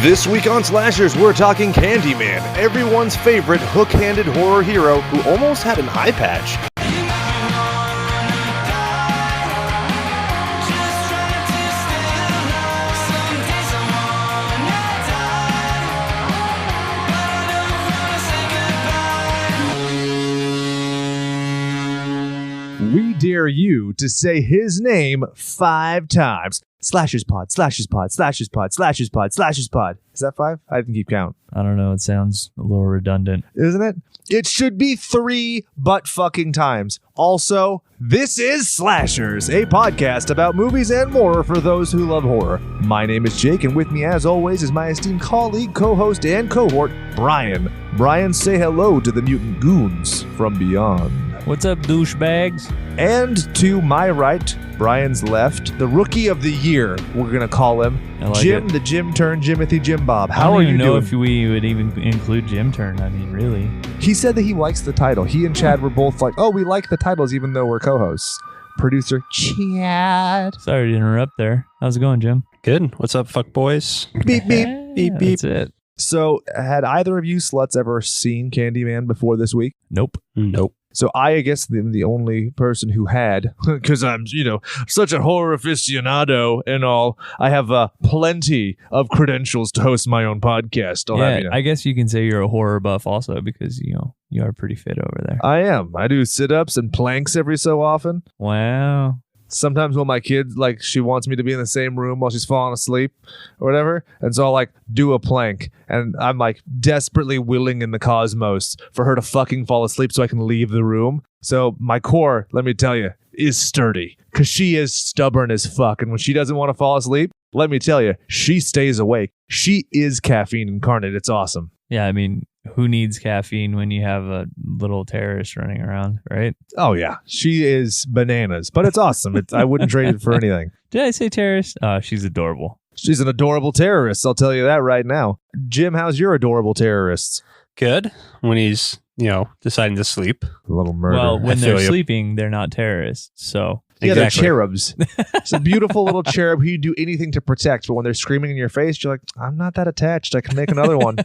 This week on Slashers, we're talking Candyman, everyone's favorite hook-handed horror hero who almost had an eye patch. We dare you to say his name 5 times. Slashers pod, Slashers pod, Slashers pod, Slashers pod, Slashers pod. Is that 5? I didn't keep count. I don't know. It sounds a little redundant. Isn't it? It should be 3 but fucking times. Also, this is Slashers, a podcast about movies and more for those who love horror. My name is Jake, and with me as always is my esteemed colleague, co-host, and cohort, Brian. Brian, say hello to the mutant goons from beyond. What's up, douchebags? And to my right, Brian's left, the rookie of the year, we're going to call him. Jim, the Jim Turn, Jimothy Jim Bob. How are you doing? I don't even know if we would even include Jim Turn. I mean, really. He said that he likes the title. He and Chad were both like, oh, we like the titles even though we're co-hosts. Producer Chad. Sorry to interrupt there. How's it going, Jim? Good. What's up, fuck boys? Beep, beep. Beep, beep. That's it. So, had either of you sluts ever seen Candyman before this week? Nope. Nope. So I guess I'm the only person who had, because I'm, such a horror aficionado and all. I have plenty of credentials to host my own podcast. I guess you can say you're a horror buff also because, you are pretty fit over there. I am. I do sit-ups and planks every so often. Wow. Sometimes when my kid, she wants me to be in the same room while she's falling asleep or whatever. And so I'll, do a plank. And I'm, desperately willing in the cosmos for her to fucking fall asleep so I can leave the room. So my core, let me tell you, is sturdy. Because she is stubborn as fuck. And when she doesn't want to fall asleep, let me tell you, she stays awake. She is caffeine incarnate. It's awesome. Yeah, I mean, who needs caffeine when you have a little terrorist running around, right? Oh, yeah. She is bananas, but it's awesome. I wouldn't trade it for anything. Did I say terrorist? She's adorable. She's an adorable terrorist. I'll tell you that right now. Jim, how's your adorable terrorist? Good. When he's, deciding to sleep. A little murder. Well, when they're sleeping, they're not terrorists, so... Yeah, they're cherubs. It's a beautiful little cherub who you do anything to protect, but when they're screaming in your face, you're like, I'm not that attached. I can make another one.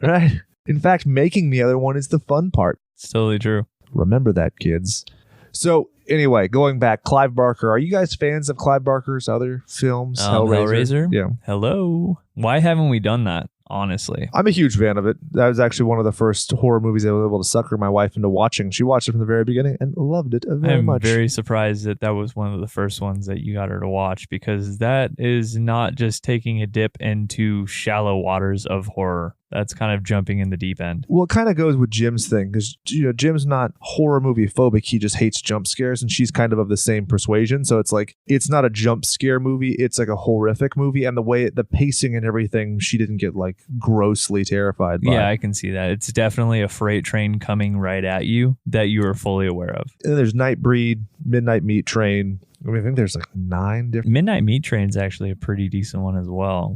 Right? In fact, making the other one is the fun part. It's totally true. Remember that, kids. So, anyway, going back, Clive Barker. Are you guys fans of Clive Barker's other films? Hellraiser? Yeah. Hello? Why haven't we done that? Honestly, I'm a huge fan of it. That was actually one of the first horror movies I was able to sucker my wife into watching. She watched it from the very beginning and loved it very much. I'm very surprised that was one of the first ones that you got her to watch, because that is not just taking a dip into shallow waters of horror. That's kind of jumping in the deep end. Well, it kind of goes with Jim's thing, because Jim's not horror movie phobic. He just hates jump scares, and she's kind of the same persuasion. So it's it's not a jump scare movie. It's a horrific movie, and the pacing and everything, she didn't get grossly terrified by. Yeah, I can see that. It's definitely a freight train coming right at you that you are fully aware of. And there's Nightbreed, Midnight Meat Train. I think there's 9 different... Midnight Meat Train is actually a pretty decent one as well,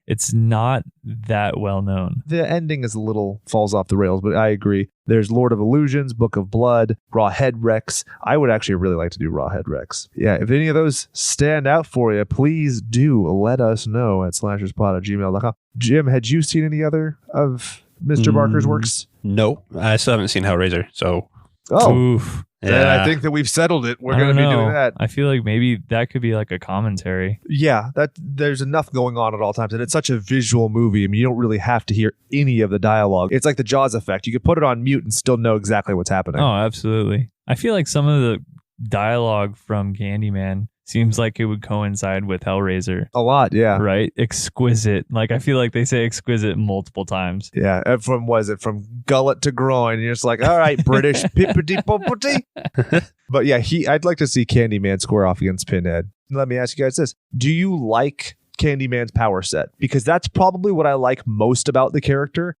it's not that well known. The ending is falls off the rails, but I agree. There's Lord of Illusions, Book of Blood, Raw Head Rex. I would actually really like to do Raw Head Rex. Yeah, if any of those stand out for you, please do let us know at slasherspod@gmail.com. Jim, had you seen any other of Mr. Barker's works? Nope. I still haven't seen Hellraiser, so... Oh. Oof. Yeah. I think that we've settled it. We're going to be doing that. I feel like maybe that could be a commentary. Yeah, there's enough going on at all times, and it's such a visual movie. I mean, you don't really have to hear any of the dialogue. It's like the Jaws effect. You could put it on mute and still know exactly what's happening. Oh, absolutely. I feel like some of the dialogue from Candyman seems like it would coincide with Hellraiser. A lot, yeah. Right? Exquisite. I feel like they say exquisite multiple times. Yeah. And from gullet to groin? You're just like, all right, British pippity poppity. But yeah, I'd like to see Candyman square off against Pinhead. Let me ask you guys this. Do you like Candyman's power set? Because that's probably what I like most about the character.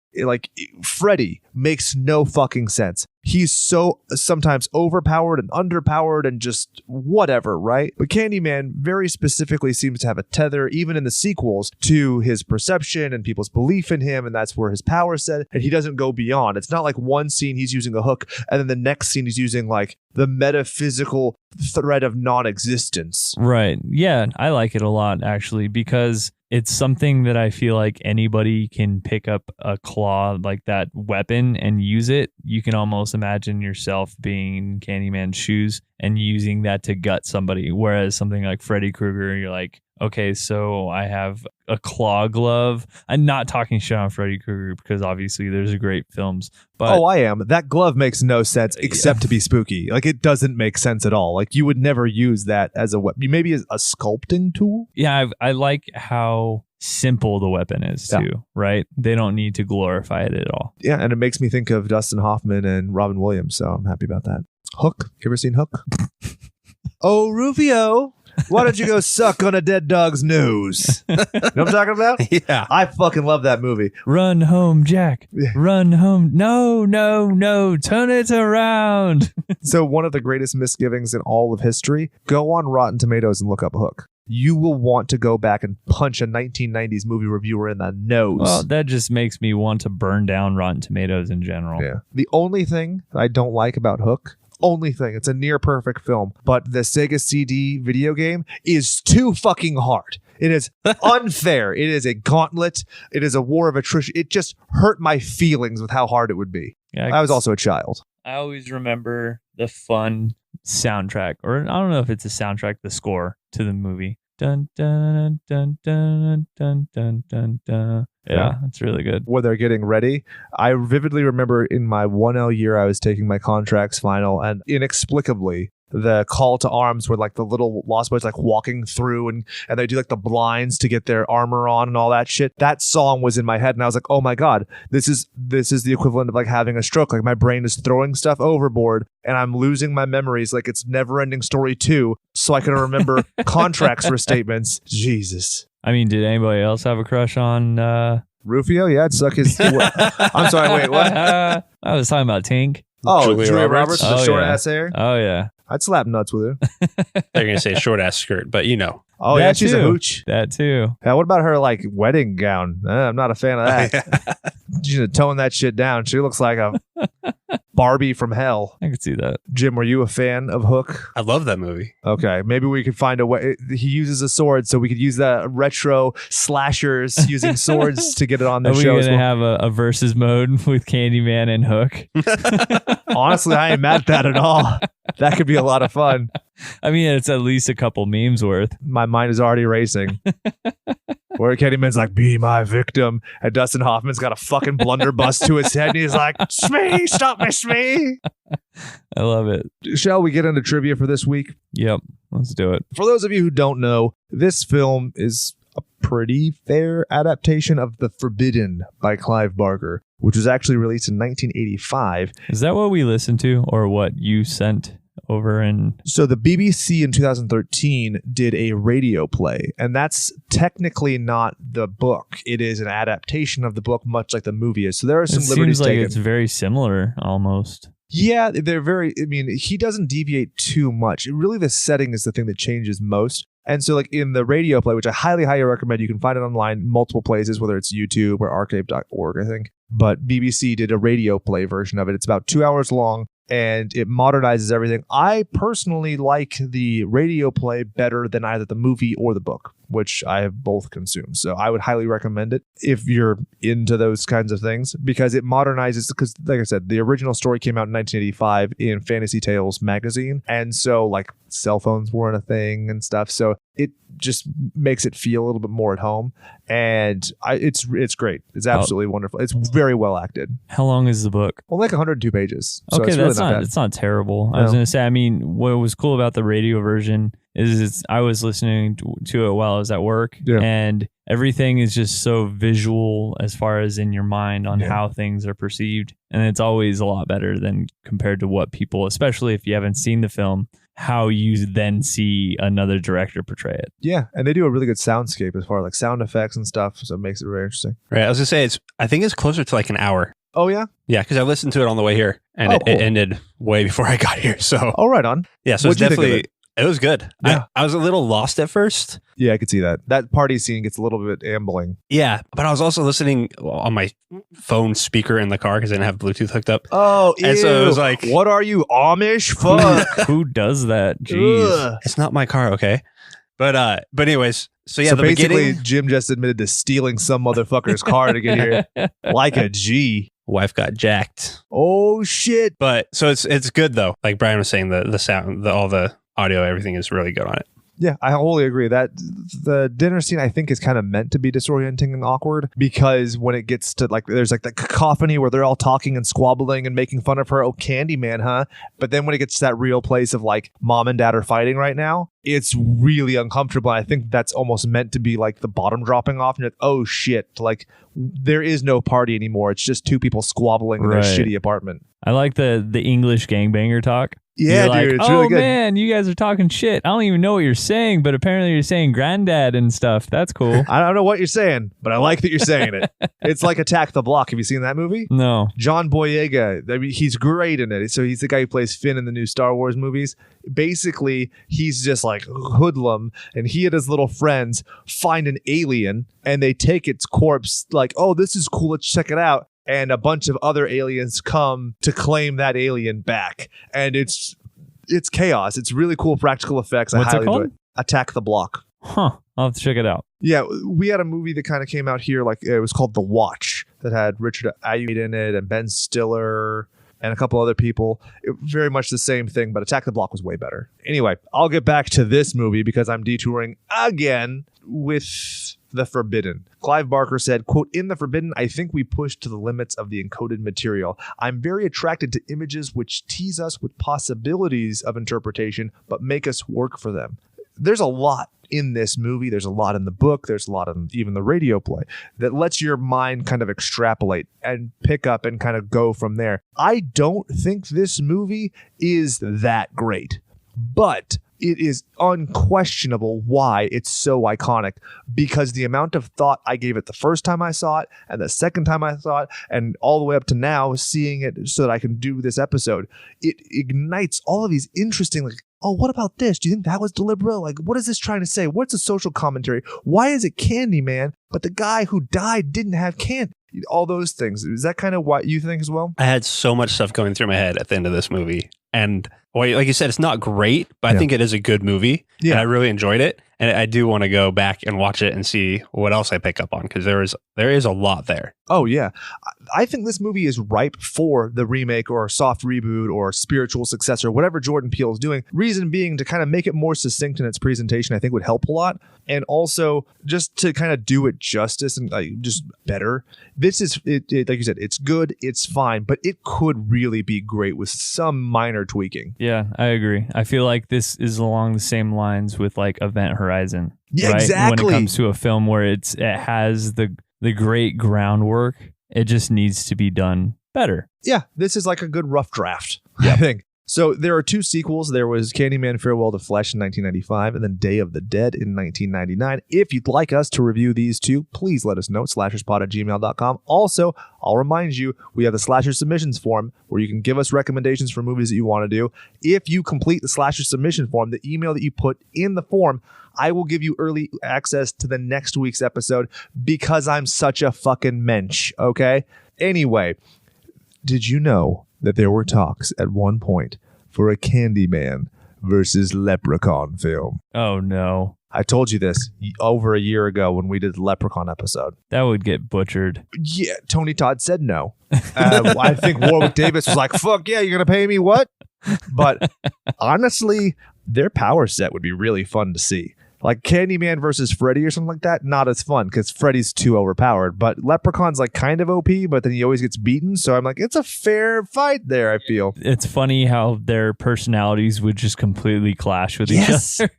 Freddy makes no fucking sense. He's so sometimes overpowered and underpowered and just whatever, right? But Candyman very specifically seems to have a tether, even in the sequels, to his perception and people's belief in him, and that's where his power set, and he doesn't go beyond. It's not like one scene he's using a hook, and then the next scene he's using the metaphysical thread of non-existence. Right. Yeah, I like it a lot, actually, because it's something that I feel like anybody can pick up a claw like that weapon and use it. You can almost imagine yourself being in Candyman's shoes and using that to gut somebody. Whereas something like Freddy Krueger, you're like, okay, so I have a claw glove. I'm not talking shit on Freddy Krueger because obviously there's great films. But I am. That glove makes no sense except to be spooky. Like, it doesn't make sense at all. Like, you would never use that as a weapon. Maybe as a sculpting tool. Yeah, I like how simple the weapon is too, right? They don't need to glorify it at all. Yeah, and it makes me think of Dustin Hoffman and Robin Williams, so I'm happy about that. Hook. You ever seen Hook? Oh, Rufio. Why don't you go suck on a dead dog's nose? You know what I'm talking about? Yeah. I fucking love that movie. Run home, Jack. Run home. No. Turn it around. So one of the greatest misgivings in all of history, go on Rotten Tomatoes and look up Hook. You will want to go back and punch a 1990s movie reviewer in the nose. Well, that just makes me want to burn down Rotten Tomatoes in general. Yeah. The only thing I don't like about Hook, it's a near perfect film, but the Sega CD video game is too fucking hard. It is unfair. It is a gauntlet. It is a war of attrition. It just hurt my feelings with how hard it would be. Yeah, I was also a child. I always remember the fun soundtrack, or I don't know if it's a soundtrack, the score to the movie. Dun dun dun dun dun dun dun dun. Yeah, it's really good. Where they're getting ready. I vividly remember in my 1L year, I was taking my contracts final, and inexplicably, the call to arms where like the little Lost Boys like walking through and they do like the blinds to get their armor on and all that shit. That song was in my head and I was like, oh my God, this is the equivalent of like having a stroke. Like my brain is throwing stuff overboard and I'm losing my memories like it's Never Ending Story 2 so I can remember contracts for statements. Jesus. I mean, did anybody else have a crush on Rufio? Yeah, I'd suck his... I'm sorry, wait, what? I was talking about Tink. Oh, Julia Roberts with the short ass hair? Oh, yeah. I'd slap nuts with her. They're going to say short ass skirt, but you know. Oh, that yeah, she's a too. hooch. That too. Yeah, what about her like wedding gown? I'm not a fan of that. She's tone that shit down. She looks like a Barbie from hell. I could see that. Jim, were you a fan of Hook? I love that movie. Okay, maybe we could find a way. He uses a sword, so we could use the retro slashers using swords to get it on the show. Are we going to have a versus mode with Candyman and Hook? Honestly, I ain't mad at that at all. That could be a lot of fun. I mean, it's at least a couple memes worth. My mind is already racing. Where Candyman's like, be my victim. And Dustin Hoffman's got a fucking blunderbuss to his head. And he's like, Smee, stop me, Smee. I love it. Shall we get into trivia for this week? Yep. Let's do it. For those of you who don't know, this film is a pretty fair adaptation of The Forbidden by Clive Barker, which was actually released in 1985. Is that what we listened to or what you sent over in? So the BBC in 2013 did a radio play, and that's technically not the book. It is an adaptation of the book, much like the movie is. So there are some liberties seems like taken. It's very similar almost. Yeah, they're very, I mean, he doesn't deviate too much. Really, the setting is the thing that changes most. And so like in the radio play, which I highly, highly recommend, you can find it online multiple places, whether it's YouTube or archive.org, I think. But BBC did a radio play version of it. It's about 2 hours long. And it modernizes everything. I personally like the radio play better than either the movie or the book, which I have both consumed. So I would highly recommend it if you're into those kinds of things, because it modernizes, because like I said, the original story came out in 1985 in Fantasy Tales magazine. And so like cell phones weren't a thing and stuff. So it just makes it feel a little bit more at home. And it's great. It's absolutely wonderful. It's very well acted. How long is the book? Well, like 102 pages. So Okay, it's really that's not bad. it's not terrible. I was No. going to say, I mean, what was cool about the radio version is I was listening to it while I was at work, and everything is just so visual as far as in your mind on how things are perceived. And it's always a lot better than compared to what people, especially if you haven't seen the film, how you then see another director portray it. Yeah, and they do a really good soundscape as far as like sound effects and stuff, so it makes it very interesting. Right. I was going to say, I think it's closer to like an hour. Oh, yeah? Yeah, because I listened to it on the way here, and cool. it ended way before I got here. So, Oh, right on. yeah, so it's What'd you think of definitely, it was good. Yeah. I was a little lost at first. Yeah, I could see that. That party scene gets a little bit ambling. Yeah, but I was also listening on my phone speaker in the car because I didn't have Bluetooth hooked up. Oh, And so it was like- what are you, Amish? Fuck. Who does that? Jeez. Ugh. It's not my car, okay? But anyways, so yeah, so the basically, beginning, Jim just admitted to stealing some motherfucker's car to get here, like a G. wife got jacked. Oh shit! But so it's good though. Like Brian was saying, the sound, all the audio, everything is really good on it. Yeah, I wholly agree that the dinner scene I think is kind of meant to be disorienting and awkward because when it gets to like there's like the cacophony where they're all talking and squabbling and making fun of her, oh Candyman, huh? But then when it gets to that real place of like mom and dad are fighting right now, it's really uncomfortable. I think that's almost meant to be like the bottom dropping off and you're like, oh shit, like there is no party anymore. It's just two people squabbling in their shitty apartment. I like the English gangbanger talk. Yeah, You're dude, like, it's really good. Oh man, you guys are talking shit. I don't even know what you're saying, but apparently you're saying granddad and stuff. That's cool. I don't know what you're saying, but I like that you're saying it. It's like Attack the Block. Have you seen that movie? No. John Boyega, I mean, he's great in it. So he's the guy who plays Finn in the new Star Wars movies. Basically, he's just like hoodlum, and he and his little friends find an alien, and they take its corpse like, oh, this is cool. Let's check it out. And a bunch of other aliens come to claim that alien back. And it's chaos. It's really cool practical effects. What's I highly it called? enjoy it. Attack the Block. Huh. I'll have to check it out. Yeah, we had a movie that kind of came out here, like it was called The Watch, that had Richard Ayoade in it and Ben Stiller and a couple other people. Very much the same thing, but Attack the Block was way better. Anyway, I'll get back to this movie because I'm detouring again with The Forbidden. Clive Barker said, quote, in The Forbidden, I think we push to the limits of the encoded material. I'm very attracted to images which tease us with possibilities of interpretation, but make us work for them. There's a lot in this movie. There's a lot in the book. There's a lot in even the radio play that lets your mind kind of extrapolate and pick up and kind of go from there. I don't think this movie is that great, but it is unquestionable why it's so iconic because the amount of thought I gave it the first time I saw it and the second time I saw it and all the way up to now seeing it so that I can do this episode, it ignites all of these interesting, like, oh, what about this? Do you think that was deliberate? Like, what is this trying to say? What's the social commentary? Why is it Candyman, but the guy who died didn't have candy? All those things. Is that kind of what you think as well? I had so much stuff going through my head at the end of this movie. And well, like you said, it's not great, but I think it is a good movie. Yeah. And I really enjoyed it. And I do want to go back and watch it and see what else I pick up on because there is a lot there. Oh, yeah. I think this movie is ripe for the remake or soft reboot or spiritual successor, whatever Jordan Peele is doing. Reason being to kind of make it more succinct in its presentation, I think would help a lot. And also just to kind of do it justice and just better. This is, like you said, it's good, it's fine, but it could really be great with some minor tweaking. Yeah, I agree. I feel like this is along the same lines with like Event Horizon. Yeah, right? exactly. When it comes to a film where it has the great groundwork, it just needs to be done better. Yeah, this is like a good rough draft, I think. So there are two sequels. There was Candyman Farewell to Flesh in 1995 and then Day of the Dead in 1999. If you'd like us to review these two, please let us know. slasherspod@gmail.com. Also, I'll remind you, we have the Slasher Submissions form where you can give us recommendations for movies that you want to do. If you complete the Slasher Submission form, the email that you put in the form, I will give you early access to the next week's episode because I'm such a fucking mensch, okay? Anyway, did you know that there were talks at one point for a Candyman versus Leprechaun film? Oh, no. I told you this over a year ago when we did the Leprechaun episode. That would get butchered. Yeah, Tony Todd said no. I think Warwick Davis was like, fuck yeah, you're going to pay me what? But honestly, their power set would be really fun to see. Like Candyman versus Freddy or something like that, not as fun because Freddy's too overpowered. But Leprechaun's like kind of OP, but then he always gets beaten. So I'm like, it's a fair fight there, I feel. It's funny how their personalities would just completely clash with each other.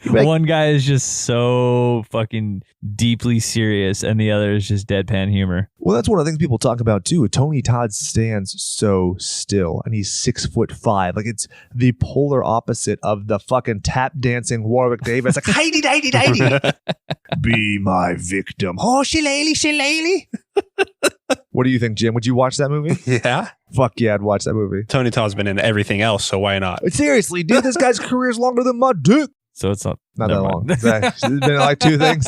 Like, one guy is just so fucking deeply serious and the other is just deadpan humor. Well, that's one of the things people talk about too. Tony Todd stands so still and he's 6'5". Like it's the polar opposite of the fucking tap dancing Warwick Davis. Like, hidy. Be my victim. Oh, shillelagh. What do you think, Jim? Would you watch that movie? Yeah. Fuck yeah, I'd watch that movie. Tony Todd's been in everything else, so why not? Seriously, dude, this guy's career is longer than my dick. So it's Not Never that mind. long. It's been like 2 things.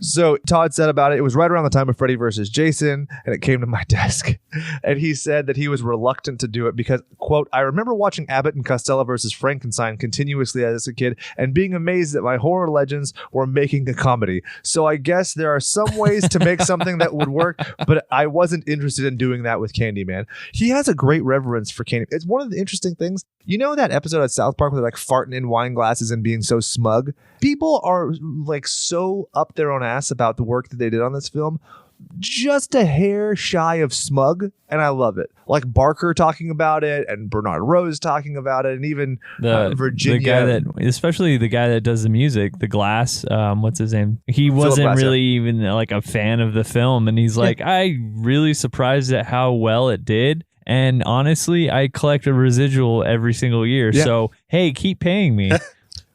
So Todd said about it was right around the time of Freddy versus Jason, and it came to my desk. And he said that he was reluctant to do it because, quote, I remember watching Abbott and Costello versus Frankenstein continuously as a kid and being amazed that my horror legends were making a comedy. So I guess there are some ways to make something that would work, but I wasn't interested in doing that with Candyman. He has a great reverence for Candyman. It's one of the interesting things. You know that episode of South Park where they're like farting in wine glasses and being so smug? People are like so up their own ass about the work that they did on this film, just a hair shy of smug, and I love it. Like Barker talking about it, and Bernard Rose talking about it, and even Virginia. The guy that, especially the guy that does the music, the Glass, what's his name? He wasn't Glass, really even like a fan of the film, and he's like, I really surprised at how well it did. And honestly, I collect a residual every single year. Yeah. So, hey, keep paying me.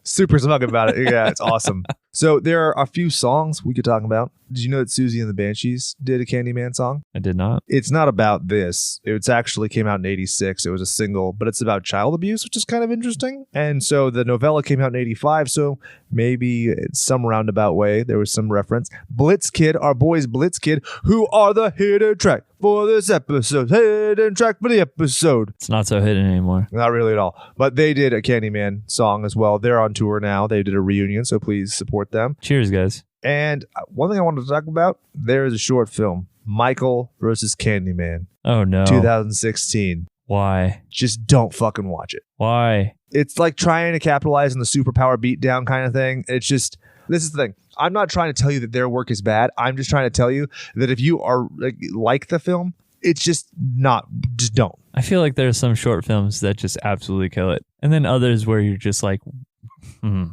Super smug about it. Yeah, it's awesome. So there are a few songs we could talk about. Did you know that Susie and the Banshees did a Candyman song? I did not. It's not about this. It's actually came out in 86. It was a single, but it's about child abuse, which is kind of interesting. And so the novella came out in 85. So maybe in some roundabout way, there was some reference. Blitz Kid, our boys Blitz Kid, who are the hidden track for this episode. Hidden track for the episode. It's not so hidden anymore. Not really at all. But they did a Candyman song as well. They're on tour now. They did a reunion, so please support them. Cheers, guys. And one thing I wanted to talk about, there is a short film, Michael versus Candyman. Oh, no. 2016. Why? Just don't fucking watch it. Why? It's like trying to capitalize on the superpower beatdown kind of thing. It's just, this is the thing. I'm not trying to tell you that their work is bad. I'm just trying to tell you that if you are like the film, it's just don't. I feel like there's some short films that just absolutely kill it. And then others where you're just like,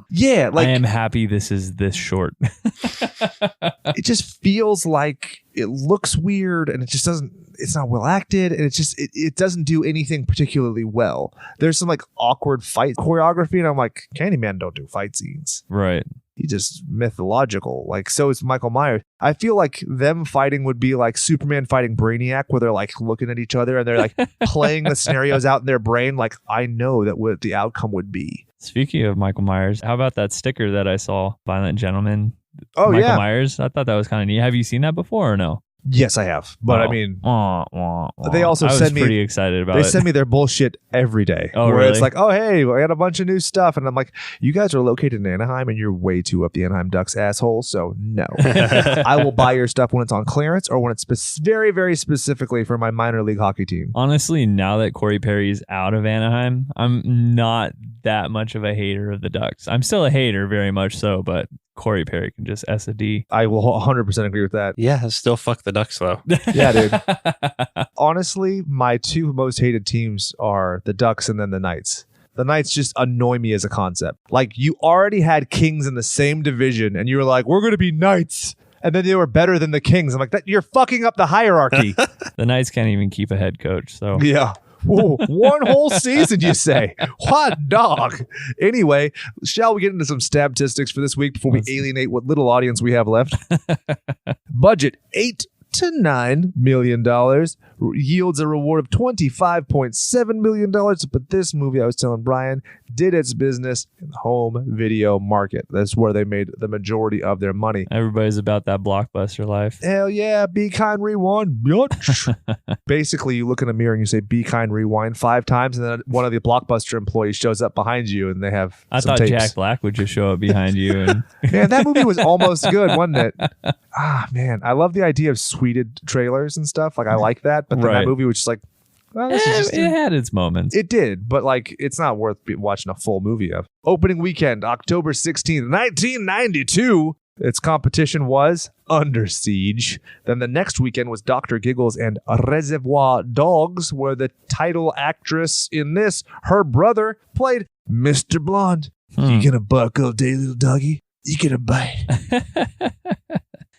yeah, like I am happy this is this short. It just feels like it looks weird and it's not well acted, and it doesn't do anything particularly well. There's some like awkward fight choreography, and I'm like, Candyman don't do fight scenes. Right. He just mythological. Like, so is Michael Myers. I feel like them fighting would be like Superman fighting Brainiac, where they're like looking at each other and they're like playing the scenarios out in their brain. Like, I know that what the outcome would be. Speaking of Michael Myers, how about that sticker that I saw? Violent Gentleman. Oh, Michael Myers. I thought that was kind of neat. Have you seen that before or no? Yes, I have. But I mean, they also send me. Pretty excited about They it. send me their bullshit every day. Oh, where really? It's like, oh, hey, I got a bunch of new stuff, and I'm like, you guys are located in Anaheim, and you're way too up the Anaheim Ducks asshole. So no, I will buy your stuff when it's on clearance or when it's very, very specifically for my minor league hockey team. Honestly, now that Corey Perry's out of Anaheim, I'm not that much of a hater of the Ducks. I'm still a hater, very much so, but Corey Perry can just S a D. I will 100% agree with that. Yeah, still fuck the Ducks though. Yeah, dude. Honestly, my two most hated teams are the Ducks and then the Knights. The Knights just annoy me as a concept. Like, you already had Kings in the same division, and you were like, we're going to be Knights. And then they were better than the Kings. I'm like, you're fucking up the hierarchy. The Knights can't even keep a head coach. So yeah. Whoa, one whole season, you say? What dog? Anyway, shall we get into some statistics for this week before we alienate what little audience we have left? Budget $8 to $9 million, yields a reward of $25.7 million. But this movie, I was telling Brian, did its business in the home video market. That's where they made the majority of their money. Everybody's about that blockbuster life. Hell yeah, be kind, rewind. Basically, you look in a mirror and you say, be kind, rewind 5 times, and then one of the Blockbuster employees shows up behind you and they have I some thought tapes. Jack Black would just show up behind you. And Man, that movie was almost good, wasn't it? Ah, man, I love the idea of sweeted trailers and stuff. Like, I like that, but then that movie was just like, well, this is just it had its moments. It did, but like, it's not worth watching a full movie of. Opening weekend, October 16th, 1992. Its competition was Under Siege. Then the next weekend was Dr. Giggles and Reservoir Dogs, where the title actress in this, her brother, played Mr. Blonde. You gonna buckle, day little doggy? You gonna bite?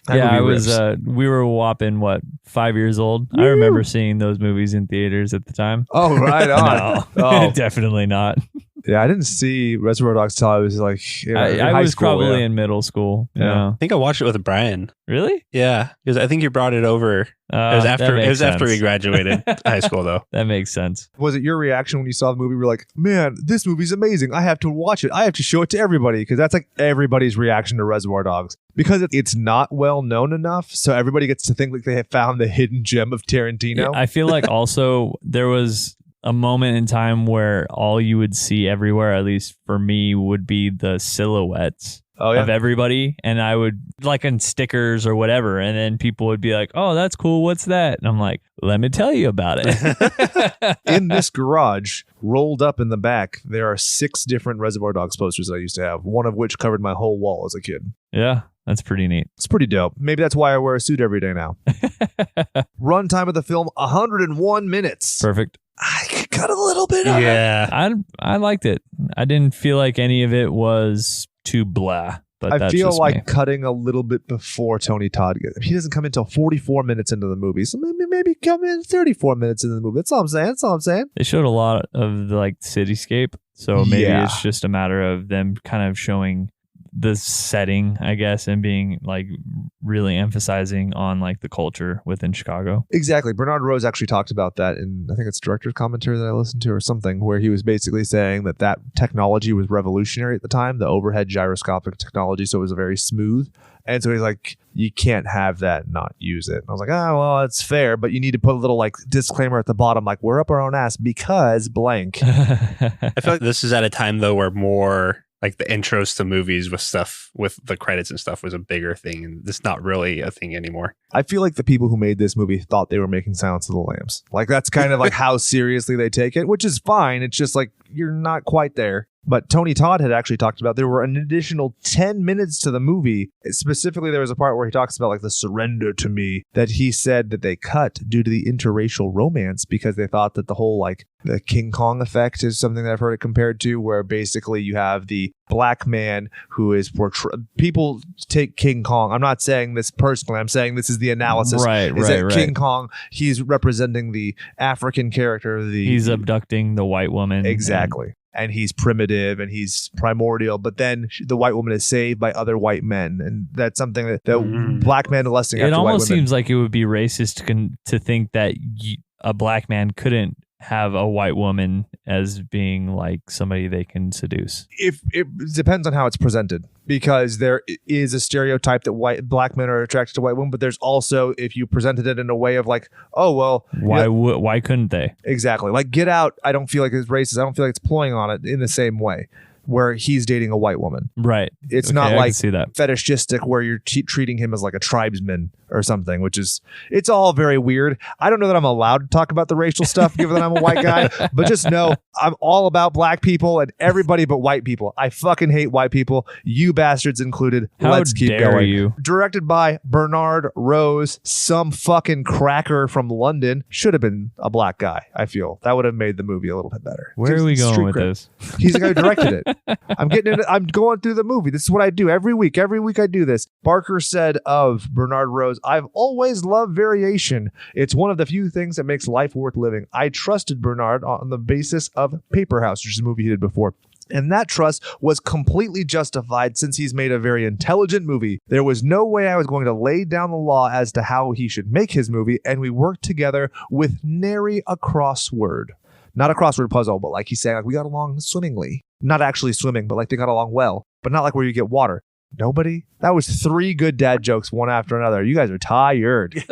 Yeah, I was. We were whopping 5 years old. Woo! I remember seeing those movies in theaters at the time. Oh, right on. No, definitely not. Yeah, I didn't see Reservoir Dogs till I was like in I high was school, probably in middle school. Yeah. I think I watched it with Brian. Really? Yeah, because I think you brought it over. It was after we graduated high school, though. That makes sense. Was it your reaction when you saw the movie? We're like, man, this movie's amazing. I have to watch it. I have to show it to everybody, because that's like everybody's reaction to Reservoir Dogs, because it's not well known enough. So everybody gets to think like they have found the hidden gem of Tarantino. Yeah, I feel like also there was a moment in time where all you would see everywhere, at least for me, would be the silhouettes of everybody. And I would, like on stickers or whatever, and then people would be like, oh, that's cool. What's that? And I'm like, let me tell you about it. In this garage, rolled up in the back, there are 6 different Reservoir Dogs posters that I used to have, one of which covered my whole wall as a kid. Yeah, that's pretty neat. It's pretty dope. Maybe that's why I wear a suit every day now. Runtime of the film, 101 minutes. Perfect. I could cut a little bit of it. Yeah. I liked it. I didn't feel like any of it was too blah. But I feel just like me. cutting a little bit before Tony Todd gets. He doesn't come in until 44 minutes into the movie, so maybe come in 34 minutes into the movie. That's all I'm saying. They showed a lot of the like cityscape, so maybe it's just a matter of them kind of showing the setting, I guess, and being like really emphasizing on like the culture within Chicago. Exactly. Bernard Rose actually talked about that in, I think it's director's commentary that I listened to or something, where he was basically saying that technology was revolutionary at the time, the overhead gyroscopic technology, so it was very smooth. And so he's like, you can't have that and not use it. And I was like, oh, well, it's fair, but you need to put a little like disclaimer at the bottom, like, we're up our own ass because blank. I feel like this is at a time, though, where more like the intros to movies with stuff with the credits and stuff was a bigger thing, and it's not really a thing anymore. I feel like the people who made this movie thought they were making Silence of the Lambs. Like, that's kind of like how seriously they take it, which is fine. It's just like, you're not quite there. But Tony Todd had actually talked about there were an additional 10 minutes to the movie. Specifically, there was a part where he talks about like the surrender to me that he said that they cut due to the interracial romance, because they thought that the whole like the King Kong effect is something that I've heard it compared to, where basically you have the black man who is portrayed. People take King Kong. I'm not saying this personally. I'm saying this is the analysis. Right. King Kong, he's representing the African character. He's abducting the white woman. Exactly. And he's primitive and he's primordial, but then the white woman is saved by other white men, and that's something that black men lusting after white women. It almost seems like it would be racist to think that a black man couldn't have a white woman as being like somebody they can seduce. If it depends on how it's presented, because there is a stereotype that black men are attracted to white women, but there's also, if you presented it in a way of like, oh well, why couldn't they? Exactly. Like Get Out, I don't feel like it's racist. I don't feel like it's pulling on it in the same way, where he's dating a white woman. Right. It's not like fetishistic where you're treating him as like a tribesman or something, which is, it's all very weird. I don't know that I'm allowed to talk about the racial stuff given that I'm a white guy, but just know I'm all about black people and everybody but white people. I fucking hate white people, you bastards included. Let's keep going. You. Directed by Bernard Rose, some fucking cracker from London. Should have been a black guy, I feel. That would have made the movie a little bit better. Where are we going with this? He's the guy who directed it. I'm going through the movie. This is what I do every week. Every week I do this. Barker said of Bernard Rose, I've always loved variation. It's one of the few things that makes life worth living. I trusted Bernard on the basis of Paperhouse, which is a movie he did before. And that trust was completely justified since he's made a very intelligent movie. There was no way I was going to lay down the law as to how he should make his movie, and we worked together with nary a crossword. Not a crossword puzzle, but like he's saying, like we got along swimmingly. Not actually swimming, but like they got along well. But not like where you get water. Nobody? That was 3 good dad jokes, one after another. You guys are tired.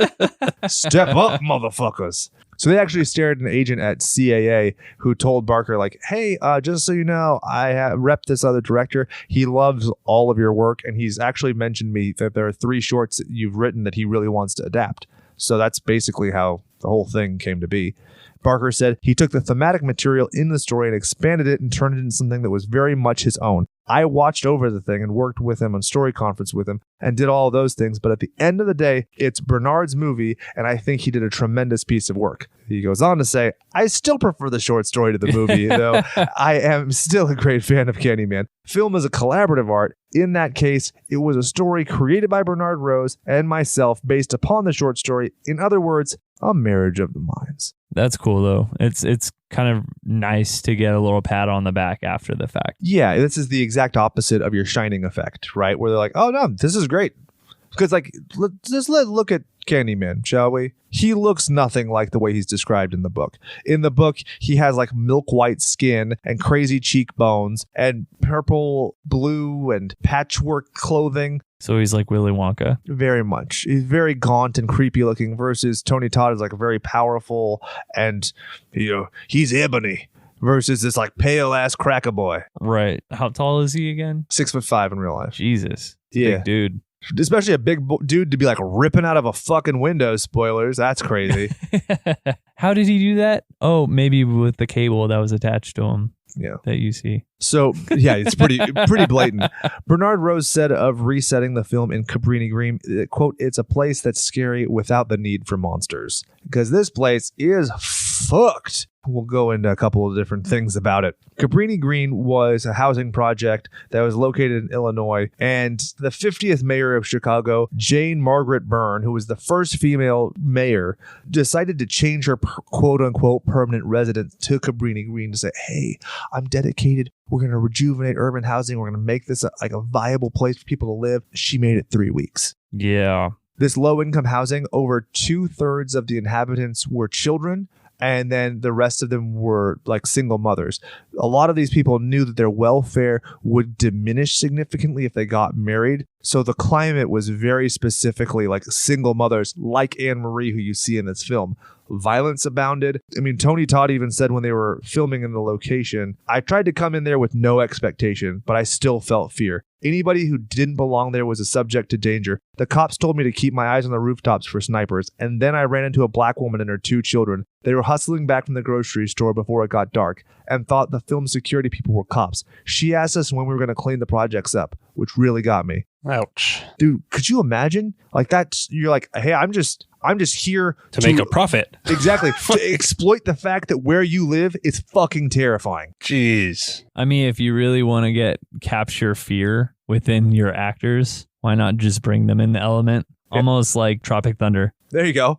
Step up, motherfuckers. So they actually stared an agent at CAA who told Barker, like, hey, just so you know, I rep this other director. He loves all of your work, and he's actually mentioned me that there are 3 shorts that you've written that he really wants to adapt. So that's basically how the whole thing came to be. Barker said he took the thematic material in the story and expanded it and turned it into something that was very much his own. I watched over the thing and worked with him on story conference with him and did all of those things. But at the end of the day, it's Bernard's movie, and I think he did a tremendous piece of work. He goes on to say, I still prefer the short story to the movie, though I am still a great fan of Candyman. Film is a collaborative art. In that case, it was a story created by Bernard Rose and myself based upon the short story. In other words, a marriage of the minds. That's cool though. It's kind of nice to get a little pat on the back after the fact. Yeah, this is the exact opposite of your Shining effect, right? Where they're like, oh no, this is great. Because like, let's look at Candyman, shall we? He looks nothing like the way he's described in the book. In the book, he has like milk white skin and crazy cheekbones and purple, blue, and patchwork clothing. So he's like Willy Wonka. Very much. He's very gaunt and creepy looking versus Tony Todd is like very powerful and, he's ebony versus this like pale ass cracker boy. Right. How tall is he again? 6'5" in real life. Jesus. Yeah. Big dude. Especially a big dude to be like ripping out of a fucking window. Spoilers. That's crazy. How did he do that? Oh, maybe with the cable that was attached to him. Yeah. That you see. So, yeah, it's pretty blatant. Bernard Rose said of resetting the film in Cabrini Green, quote, "It's a place that's scary without the need for monsters." Because this place is fucked. We'll go into a couple of different things about it. Cabrini Green was a housing project that was located in Illinois, and the 50th mayor of Chicago, Jane Margaret Byrne, who was the first female mayor, decided to change her quote-unquote permanent residence to Cabrini Green to say, hey, I'm dedicated. We're going to rejuvenate urban housing. We're going to make this a viable place for people to live. She made it 3 weeks. Yeah. This low-income housing, over 2/3 of the inhabitants were children, and then the rest of them were like single mothers. A lot of these people knew that their welfare would diminish significantly if they got married. So the climate was very specifically like single mothers like Anne Marie, who you see in this film. Violence abounded. I mean, Tony Todd even said when they were filming in the location, I tried to come in there with no expectation, but I still felt fear. Anybody who didn't belong there was a subject to danger. The cops told me to keep my eyes on the rooftops for snipers, and then I ran into a black woman and her 2 children. They were hustling back from the grocery store before it got dark and thought the film security people were cops. She asked us when we were going to clean the projects up, which really got me. Ouch. Dude, could you imagine? Like that, you're like, hey, I'm just here to make a profit. Exactly. To exploit the fact that where you live is fucking terrifying. Jeez. I mean, if you really want to capture fear within your actors, why not just bring them in the element? Yeah. Almost like Tropic Thunder. There you go.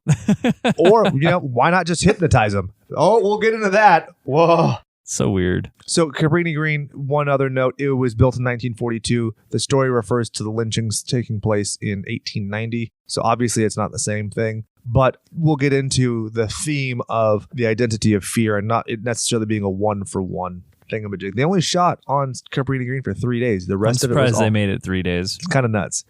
Or, why not just hypnotize them? Oh, we'll get into that. Whoa. So weird. So Cabrini Green, one other note, it was built in 1942. The story refers to the lynchings taking place in 1890. So obviously it's not the same thing. But we'll get into the theme of the identity of fear and not it necessarily being a one-for-one thingamajig. They only shot on Cabrini Green for 3 days. The rest of it was surprised they made it 3 days. It's kind of nuts.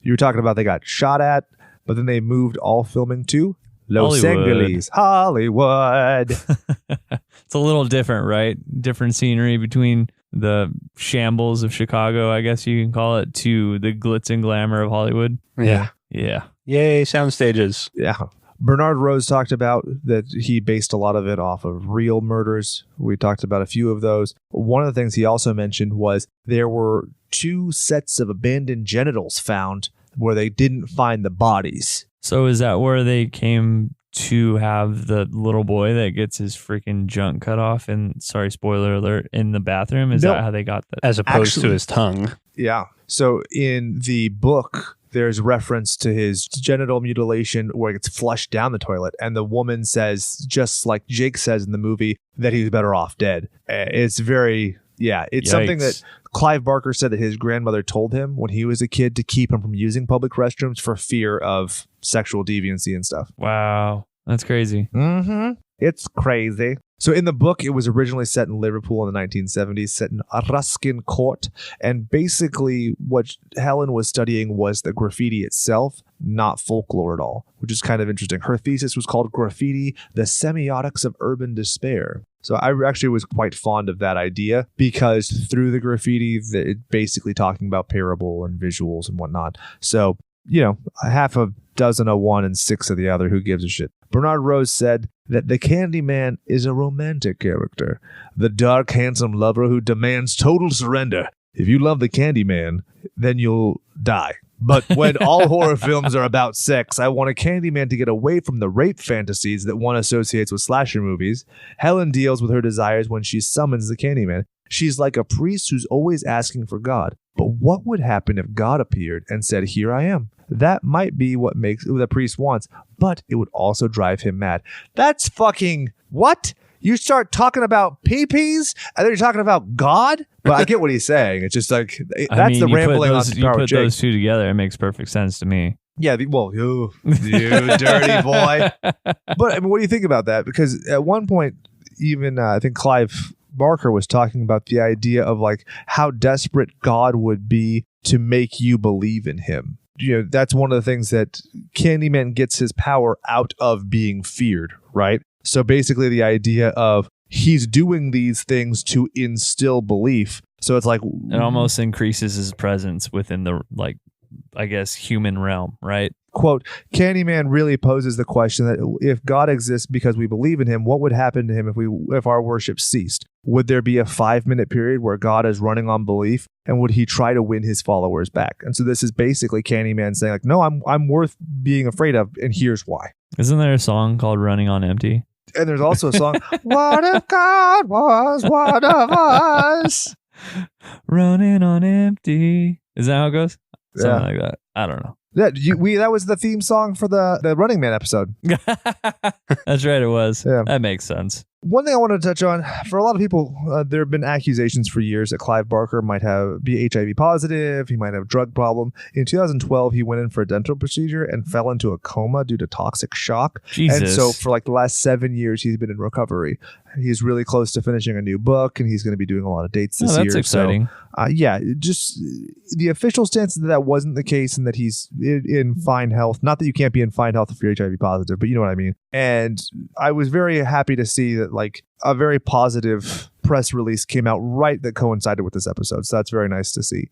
You were talking about they got shot at, but then they moved all filming to Los Angeles, Hollywood. It's a little different, right? Different scenery between the shambles of Chicago, I guess you can call it, to the glitz and glamour of Hollywood. Yeah. Yeah. Yay, sound stages. Yeah. Bernard Rose talked about that he based a lot of it off of real murders. We talked about a few of those. One of the things he also mentioned was there were 2 sets of abandoned genitals found where they didn't find the bodies. So is that where they came to have the little boy that gets his freaking junk cut off and, sorry, spoiler alert, in the bathroom? Is that how they got that? As opposed to his tongue. Yeah. So in the book, there's reference to his genital mutilation where it gets flushed down the toilet. And the woman says, just like Jake says in the movie, that he was better off dead. It's very... Yeah, it's something that Clive Barker said that his grandmother told him when he was a kid to keep him from using public restrooms for fear of sexual deviancy and stuff. Wow, that's crazy. Mm-hmm. It's crazy. So in the book, it was originally set in Liverpool in the 1970s, set in Ruskin Court. And basically what Helen was studying was the graffiti itself, not folklore at all, which is kind of interesting. Her thesis was called Graffiti, the Semiotics of Urban Despair. So I actually was quite fond of that idea because through the graffiti, it's basically talking about parable and visuals and whatnot. So, a half a dozen of one and 6 of the other. Who gives a shit? Bernard Rose said that the Candyman is a romantic character, the dark, handsome lover who demands total surrender. If you love the Candyman, then you'll die. But when all horror films are about sex, I want a Candyman to get away from the rape fantasies that one associates with slasher movies. Helen deals with her desires when she summons the Candyman. She's like a priest who's always asking for God. But what would happen if God appeared and said, here I am? That might be what makes the priest wants, but it would also drive him mad. That's fucking what? You start talking about pee-pees and then you're talking about God? But I get what he's saying. It's just like, that's the rambling on You put those two together, it makes perfect sense to me. Yeah, you dirty boy. But I mean, what do you think about that? Because at one point, even I think Clive Barker was talking about the idea of like how desperate God would be to make you believe in him. You know, that's one of the things that Candyman gets his power out of being feared, right? So basically the idea of he's doing these things to instill belief. So it's like it almost increases his presence within the, like, I guess, human realm, right? Quote, Candyman really poses the question that if God exists because we believe in him, what would happen to him if our worship ceased? Would there be a 5-minute period where God is running on belief, and would he try to win his followers back? And so this is basically Candyman saying like, no, I'm worth being afraid of, and here's why. Isn't there a song called Running on Empty? And there's also a song, What if God was one of us? Running on empty. Is that how it goes? Something like that. I don't know. Yeah, that was the theme song for the Running Man episode. That's right, it was. Yeah. That makes sense. One thing I wanted to touch on, for a lot of people, there have been accusations for years that Clive Barker might be HIV positive, he might have a drug problem. In 2012, he went in for a dental procedure and fell into a coma due to toxic shock. Jesus. And so for like the last 7 years, he's been in recovery. He's really close to finishing a new book, and he's going to be doing a lot of dates this year. That's exciting. So, just the official stance is that wasn't the case and that he's in fine health. Not that you can't be in fine health if you're HIV positive, but you know what I mean. And I was very happy to see that like a very positive press release came out right that coincided with this episode. So that's very nice to see.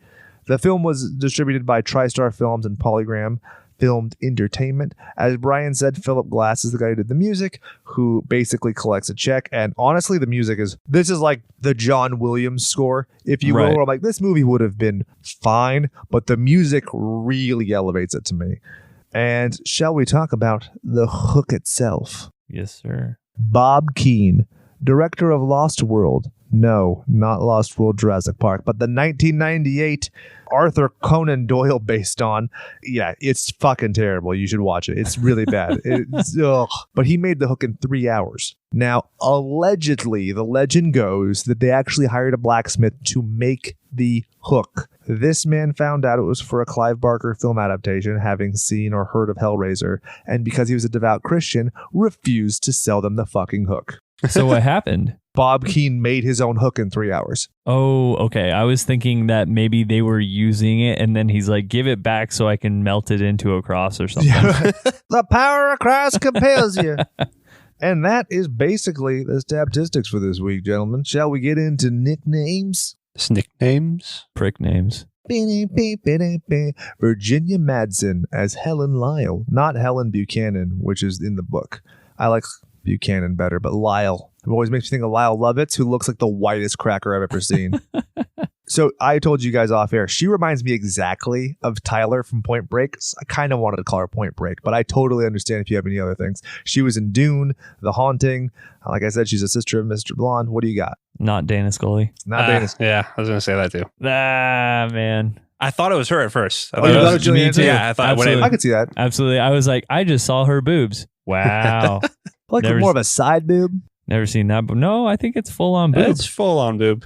The film was distributed by TriStar Films and Polygram Filmed Entertainment. As Brian said, Philip Glass is the guy who did the music, who basically collects a check. And honestly, the music this is like the John Williams score, if you will. Right. Where I'm like, this movie would have been fine, but the music really elevates it to me. And shall we talk about the hook itself? Yes, sir. Bob Keane, director of Lost World. No, not Lost World Jurassic Park, but the 1998 Arthur Conan Doyle based on. Yeah, it's fucking terrible. You should watch it. It's really bad. But he made the hook in 3 hours. Now, allegedly, the legend goes that they actually hired a blacksmith to make the hook. This man found out it was for a Clive Barker film adaptation, having seen or heard of Hellraiser, and because he was a devout Christian, refused to sell them the fucking hook. So what happened? Bob Keane made his own hook in 3 hours. Oh, okay. I was thinking that maybe they were using it and then he's like, give it back so I can melt it into a cross or something. The power of Christ compels you. And that is basically the statistics for this week, gentlemen. Shall we get into nicknames? Nicknames? Prick names. Virginia Madsen as Helen Lyle, not Helen Buchanan, which is in the book. I like Buchanan better, but Lyle. It always makes me think of Lyle Lovitz, who looks like the whitest cracker I've ever seen. So I told you guys off air, she reminds me exactly of Tyler from Point Break. I kind of wanted to call her Point Break, but I totally understand if you have any other things. She was in Dune, The Haunting. Like I said, she's a sister of Mr. Blonde. What do you got? Not Dana Scully. Not Dana Scully. Yeah, I was going to say that too. Ah, man. I thought it was her at first. You thought it was Julianne too? Yeah, I thought Absolutely. I could see that. Absolutely. I was like, I just saw her boobs. Wow. Like more of a side boob. Never seen that, but no, I think it's full on boob. It's full on boob.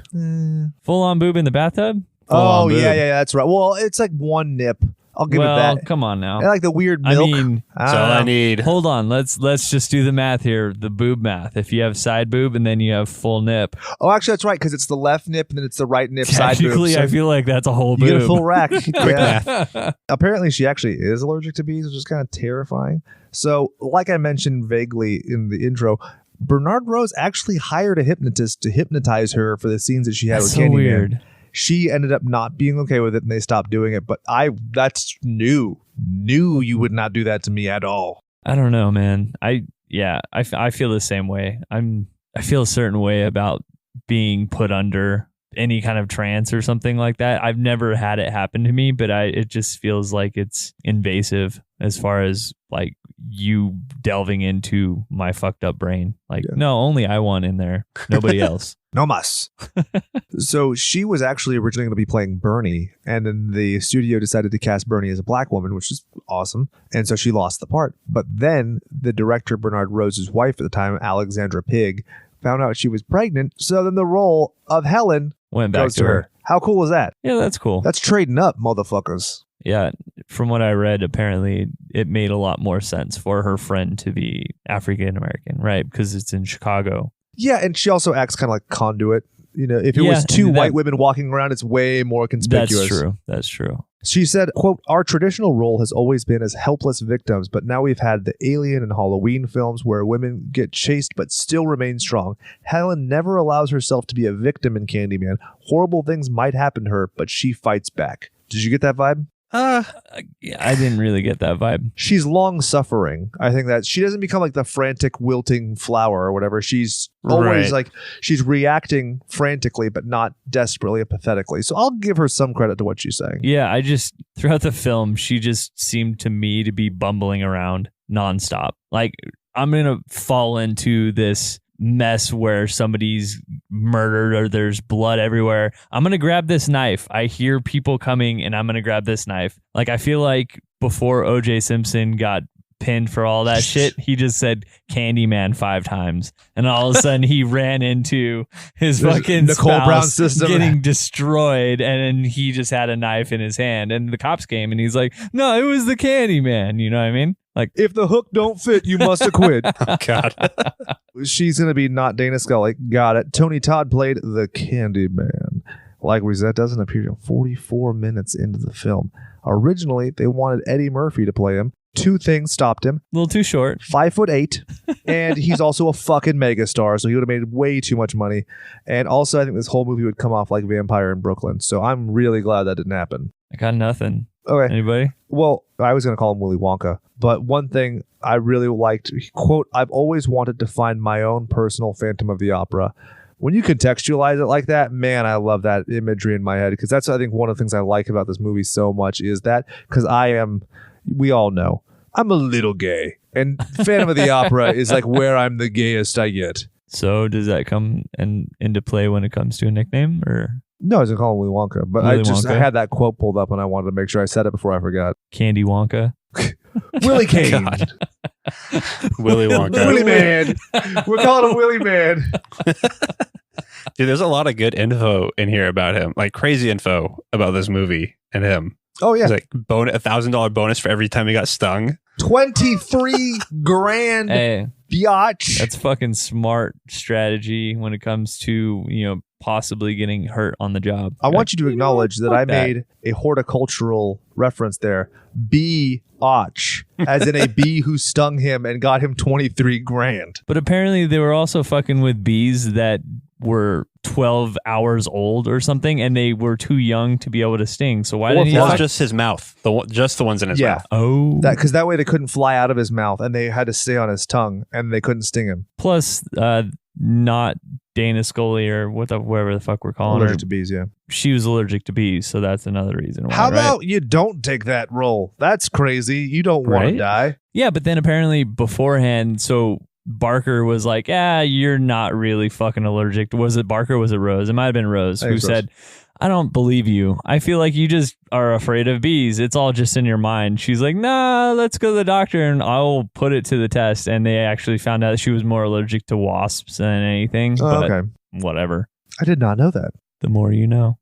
Full on boob in the bathtub? Oh, yeah, that's right. Well, it's like one nip. I'll give it that. Come on now. I like the weird milk. I mean, that's all I need. Hold on. Let's just do the math here. The boob math. If you have side boob and then you have full nip. Oh, actually, that's right, because it's the left nip and then it's the right nip side boob. Technically, So I feel like that's a whole you boob. get a full rack. Quick math. Apparently, she actually is allergic to bees, which is kind of terrifying. So, like I mentioned vaguely in the intro, Bernard Rose actually hired a hypnotist to hypnotize her for the scenes that she had That's with Candyman. so weird. She ended up not being okay with it and they stopped doing it. But that's knew you would not do that to me at all. I don't know, man. I feel the same way. I feel a certain way about being put under any kind of trance or something like that. I've never had it happen to me, but it just feels like it's invasive as far as like you delving into my fucked up brain. Like, no, only I want in there. Nobody else. No mas. So she was actually originally going to be playing Bernie, and then the studio decided to cast Bernie as a black woman, which is awesome. And so she lost the part. But then the director, Bernard Rose's wife at the time, Alexandra Pig, found out she was pregnant. So then the role of Helen went back goes to her. How cool is that? Yeah, that's cool. That's trading up, motherfuckers. Yeah, from what I read, apparently it made a lot more sense for her friend to be African American, right? Because it's in Chicago. Yeah, and she also acts kind of like conduit. You know, if it was two white women walking around, it's way more conspicuous. That's true. She said, quote, "Our traditional role has always been as helpless victims, but now we've had the Alien and Halloween films where women get chased but still remain strong. Helen never allows herself to be a victim in Candyman. Horrible things might happen to her, but she fights back." Did you get that vibe? I didn't really get that vibe. She's long suffering. I think that she doesn't become like the frantic wilting flower or whatever. She's always like, she's reacting frantically, but not desperately or pathetically. So I'll give her some credit to what she's saying. Yeah, throughout the film, she just seemed to me to be bumbling around nonstop. Like, I'm going to fall into this mess where somebody's murdered or there's blood everywhere. I'm going to grab this knife. I hear people coming and I'm going to grab this knife. Like, I feel like before O.J. Simpson got pinned for all that shit, he just said Candyman 5 times. And all of a sudden he ran into his fucking Nicole Brown system getting destroyed. And then he just had a knife in his hand. And the cops came and he's like, no, it was the Candyman. You know what I mean? Like, if the hook don't fit, you must acquit. Oh, God. She's going to be not Dana Scully. Got it. Tony Todd played the Candyman. Like we said, doesn't appear till 44 minutes into the film. Originally, they wanted Eddie Murphy to play him. 2 things stopped him. A little too short. 5'8", and he's also a fucking megastar, so he would have made way too much money. And also, I think this whole movie would come off like Vampire in Brooklyn. So I'm really glad that didn't happen. I got nothing. Okay. Anybody? Well, I was going to call him Willy Wonka, but one thing I really liked, quote, "I've always wanted to find my own personal Phantom of the Opera." When you contextualize it like that, man, I love that imagery in my head, because that's, I think, one of the things I like about this movie so much is that, because we all know, I'm a little gay, and Phantom of the Opera is like where I'm the gayest I get. So does that come into play when it comes to a nickname, or? No, I was going to call him Willy Wonka, but I had that quote pulled up and I wanted to make sure I said it before I forgot. Candy Wonka. Willy Kane. Willy Wonka. Willy Man. We're calling him Willy Man. Dude, there's a lot of good info in here about him. Like, crazy info about this movie and him. Oh, yeah. It's like $1,000 bonus for every time he got stung. 23 grand. Hey, biatch. that's fucking smart strategy when it comes to, possibly getting hurt on the job. I want you to acknowledge that I made a horticultural reference there. Biatch, as in a bee who stung him and got him 23 grand. But apparently they were also fucking with bees that were 12 hours old or something, and they were too young to be able to sting. So why didn't he? That was just his mouth. Just the ones in his mouth. Oh, because that way they couldn't fly out of his mouth, and they had to stay on his tongue, and they couldn't sting him. Plus, not Dana Scully or whatever the fuck we're calling allergic her. to bees, yeah. She was allergic to bees, so that's another reason why. How about you don't take that role? That's crazy. You don't want to die. Yeah, but then apparently beforehand, so Barker was like, you're not really fucking allergic. Was it Barker or was it Rose? It might have been Rose who said, I don't believe you. I feel like you just are afraid of bees. It's all just in your mind. She's like, nah, let's go to the doctor and I'll put it to the test. And they actually found out she was more allergic to wasps than anything. But whatever. I did not know that. The more you know.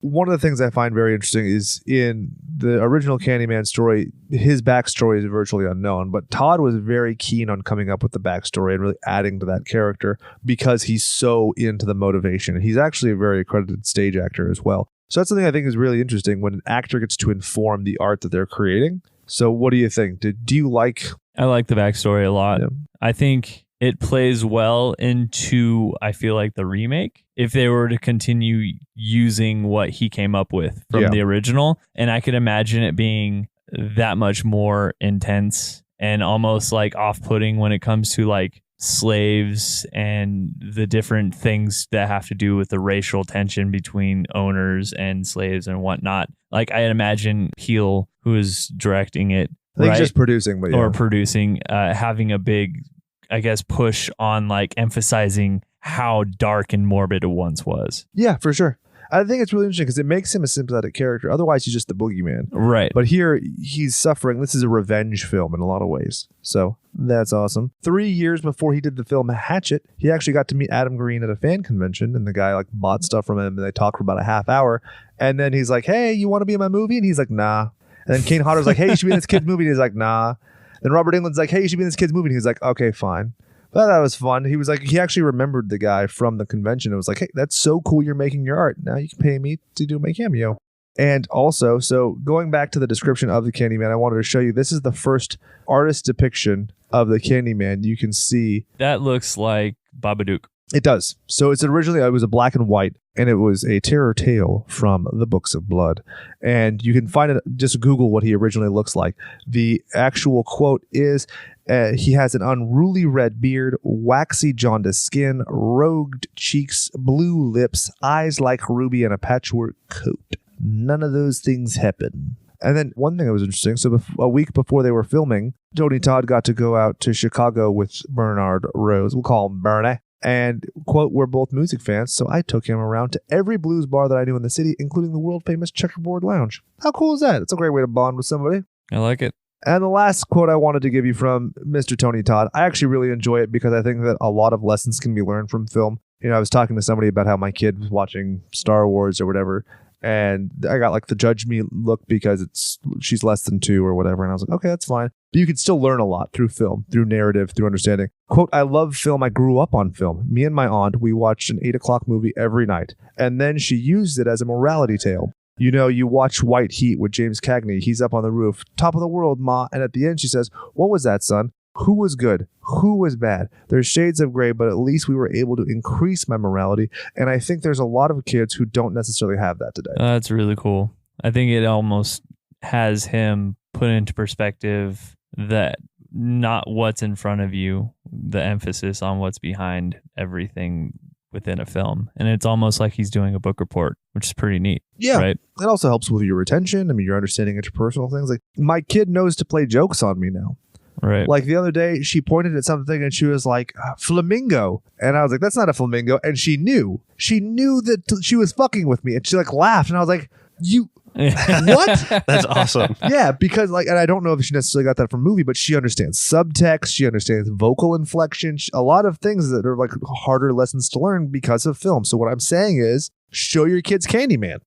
One of the things I find very interesting is in the original Candyman story, his backstory is virtually unknown, but Todd was very keen on coming up with the backstory and really adding to that character because he's so into the motivation. He's actually a very accredited stage actor as well. So that's something I think is really interesting when an actor gets to inform the art that they're creating. So what do you think? Do you like... I like the backstory a lot. Yeah. I think it plays well into, I feel like, the remake. If they were to continue using what he came up with from the original. And I could imagine it being that much more intense and almost like off-putting when it comes to like slaves and the different things that have to do with the racial tension between owners and slaves and whatnot. Like, I imagine Peele, who is directing it, I think right? just producing, but yeah. Or producing, having a big, I guess, push on like emphasizing how dark and morbid it once was. Yeah, for sure. I think it's really interesting because it makes him a sympathetic character. Otherwise, he's just the boogeyman. Right. But here, he's suffering. This is a revenge film in a lot of ways. So that's awesome. 3 years before he did the film Hatchet, he actually got to meet Adam Green at a fan convention, and the guy like bought stuff from him, and they talked for about a half hour. And then he's like, hey, you want to be in my movie? And he's like, nah. And then Kane Hodder's like, hey, you should be in this kid's movie. And he's like, nah. Then Robert Englund's like, hey, you should be in this kid's movie. And he's like, okay, fine. But that was fun. He was like, he actually remembered the guy from the convention. It was like, hey, that's so cool. You're making your art. Now you can pay me to do my cameo. And also, so going back to the description of the Candyman, I wanted to show you, this is the first artist depiction of the Candyman. You can see. That looks like Babadook. It does. So it was a black and white, and it was a terror tale from the Books of Blood. And you can find it, just Google what he originally looks like. The actual quote is, he has an unruly red beard, waxy jaundiced skin, rogued cheeks, blue lips, eyes like ruby, and a patchwork coat. None of those things happen. And then one thing that was interesting, so a week before they were filming, Tony Todd got to go out to Chicago with Bernard Rose. We'll call him Bernie. And, quote, we're both music fans, so I took him around to every blues bar that I knew in the city, including the world-famous Checkerboard Lounge. How cool is that? It's a great way to bond with somebody. I like it. And the last quote I wanted to give you from Mr. Tony Todd, I actually really enjoy it because I think that a lot of lessons can be learned from film. You know, I was talking to somebody about how my kid was watching Star Wars or whatever, and I got like the judge me look because she's less than 2 or whatever, and I was like, okay, that's fine. But you can still learn a lot through film, through narrative, through understanding. Quote, I love film. I grew up on film. Me and my aunt, we watched an 8 o'clock movie every night, and then she used it as a morality tale. You know, you watch White Heat with James Cagney. He's up on the roof. Top of the world, Ma. And at the end, she says, what was that, son? Who was good? Who was bad? There's shades of gray, but at least we were able to increase my morality. And I think there's a lot of kids who don't necessarily have that today. That's really cool. I think it almost has him put into perspective that not what's in front of you, the emphasis on what's behind everything within a film. And it's almost like he's doing a book report, which is pretty neat. Yeah. Right. It also helps with your retention. I mean, you're understanding interpersonal things. Like, my kid knows to play jokes on me now. Right. Like the other day, she pointed at something and she was like, flamingo. And I was like, that's not a flamingo. And she knew that she was fucking with me. And she like laughed. And I was like, you... What? That's awesome. Yeah, because like, and I don't know if she necessarily got that from movie, but she understands subtext, she understands vocal inflection, a lot of things that are like harder lessons to learn because of film. So what I'm saying is, show your kids Candyman.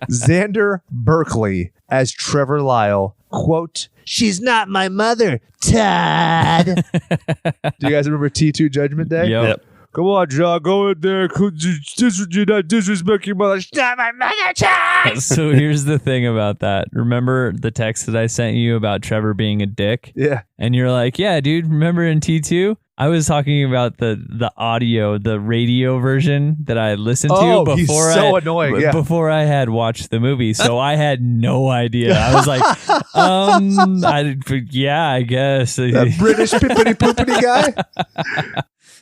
Xander Berkeley as Trevor Lyle. Quote, she's not my mother, Todd. Do you guys remember T2 Judgment Day? Yep. Come on, John, go in there. You're not disrespect your mother. She's not my mother, Todd. So here's the thing about that. Remember the text that I sent you about Trevor being a dick? Yeah. And you're like, yeah, dude, remember in T2? I was talking about the audio, the radio version that I listened to before he's so annoying. Yeah. Before I had watched the movie. So I had no idea. I was like, I guess. That British pippity poopity guy?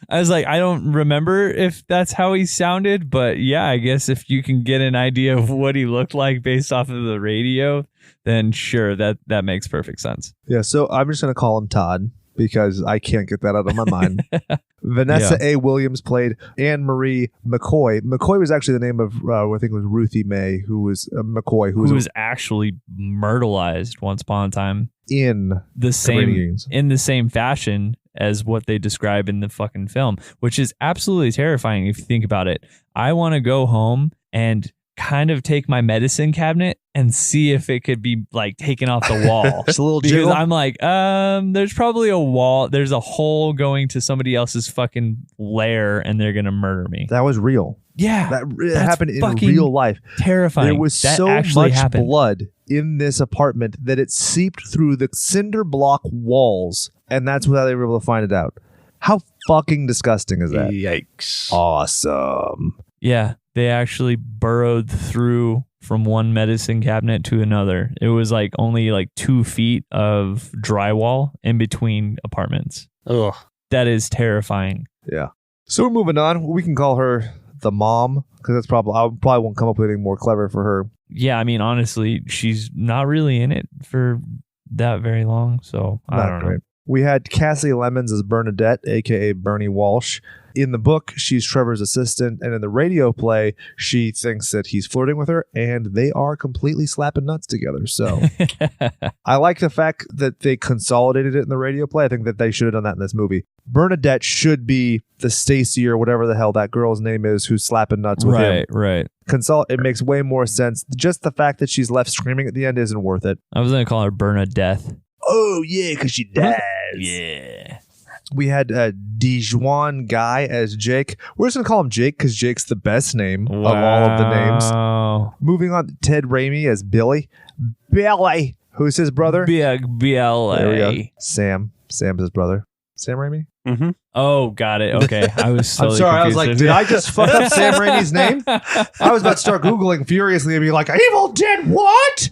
I was like, I don't remember if that's how he sounded, but yeah, I guess if you can get an idea of what he looked like based off of the radio, then sure, that makes perfect sense. Yeah, so I'm just going to call him Todd because I can't get that out of my mind. Vanessa A. Williams played Anne Marie McCoy. McCoy was actually the name of, I think it was Ruthie Mae, who was McCoy. Who was actually myrtleized once upon a time. In the same fashion as what they describe in the fucking film, which is absolutely terrifying if you think about it. I want to go home and kind of take my medicine cabinet and see if it could be like taken off the wall. Just a little because jiggle. I'm like, there's probably a wall. There's a hole going to somebody else's fucking lair and they're going to murder me. That was real. Yeah. That happened in real life. Terrifying. There was so much blood in this apartment that it seeped through the cinder block walls, and that's how they were able to find it out. How fucking disgusting is that? Yikes. Awesome. Yeah. They actually burrowed through from one medicine cabinet to another. It was like only like 2 feet of drywall in between apartments. Ugh. That is terrifying. Yeah. So we're moving on. We can call her the mom because that's probably, I probably won't come up with anything more clever for her. Yeah, I mean, honestly, she's not really in it for that very long, so I don't know. We had Cassie Lemons as Bernadette, aka Bernie Walsh. In the book, she's Trevor's assistant, and in the radio play, she thinks that he's flirting with her, and they are completely slapping nuts together. So I like the fact that they consolidated it in the radio play. I think that they should have done that in this movie. Bernadette should be the Stacy or whatever the hell that girl's name is who's slapping nuts with him. Right. It makes way more sense. Just the fact that she's left screaming at the end isn't worth it. I was going to call her Bernadette. Oh, yeah, because she dies. Yeah. We had Dijuan Guy as Jake. We're just going to call him Jake because Jake's the best name of all of the names. Moving on, Ted Raimi as Billy. Billy, who's his brother? Big Billy. There we go. Sam's his brother. Sam Raimi? Mm-hmm. Oh, got it. Okay. I was totally I'm sorry. I was confused. like, did I just fuck up Sam Raimi's name? I was about to start Googling furiously and be like, Evil Dead what?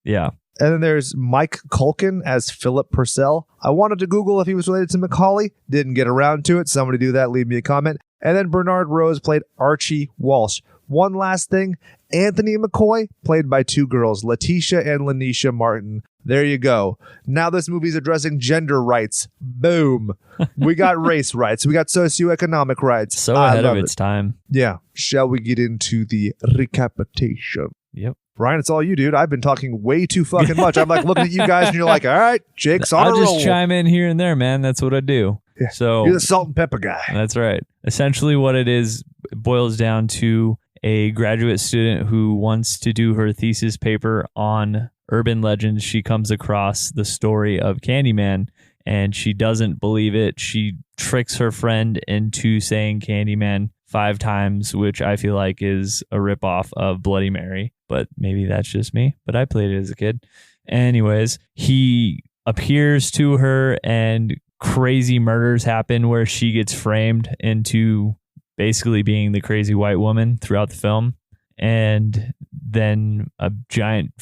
Yeah. And then there's Mike Culkin as Philip Purcell. I wanted to Google if he was related to Macaulay. Didn't get around to it. Somebody do that. Leave me a comment. And then Bernard Rose played Archie Walsh. One last thing. Anthony McCoy played by two girls, Letitia and Lanisha Martin. There you go. Now this movie's addressing gender rights. Boom. We got race rights. We got socioeconomic rights. So ahead of its time. Yeah. Shall we get into the recapitation? Yep. Brian, it's all you, dude. I've been talking way too fucking much. I'm like looking at you guys and you're like, all right, Jake's on a roll. I'll just chime in here and there, man. That's what I do. Yeah. So you're the salt and pepper guy. That's right. Essentially what it is boils down to a graduate student who wants to do her thesis paper on urban legends. She comes across the story of Candyman and she doesn't believe it. She tricks her friend into saying Candyman 5 times, which I feel like is a ripoff of Bloody Mary. But maybe that's just me. But I played it as a kid. Anyways, he appears to her and crazy murders happen where she gets framed into basically being the crazy white woman throughout the film. And then a giant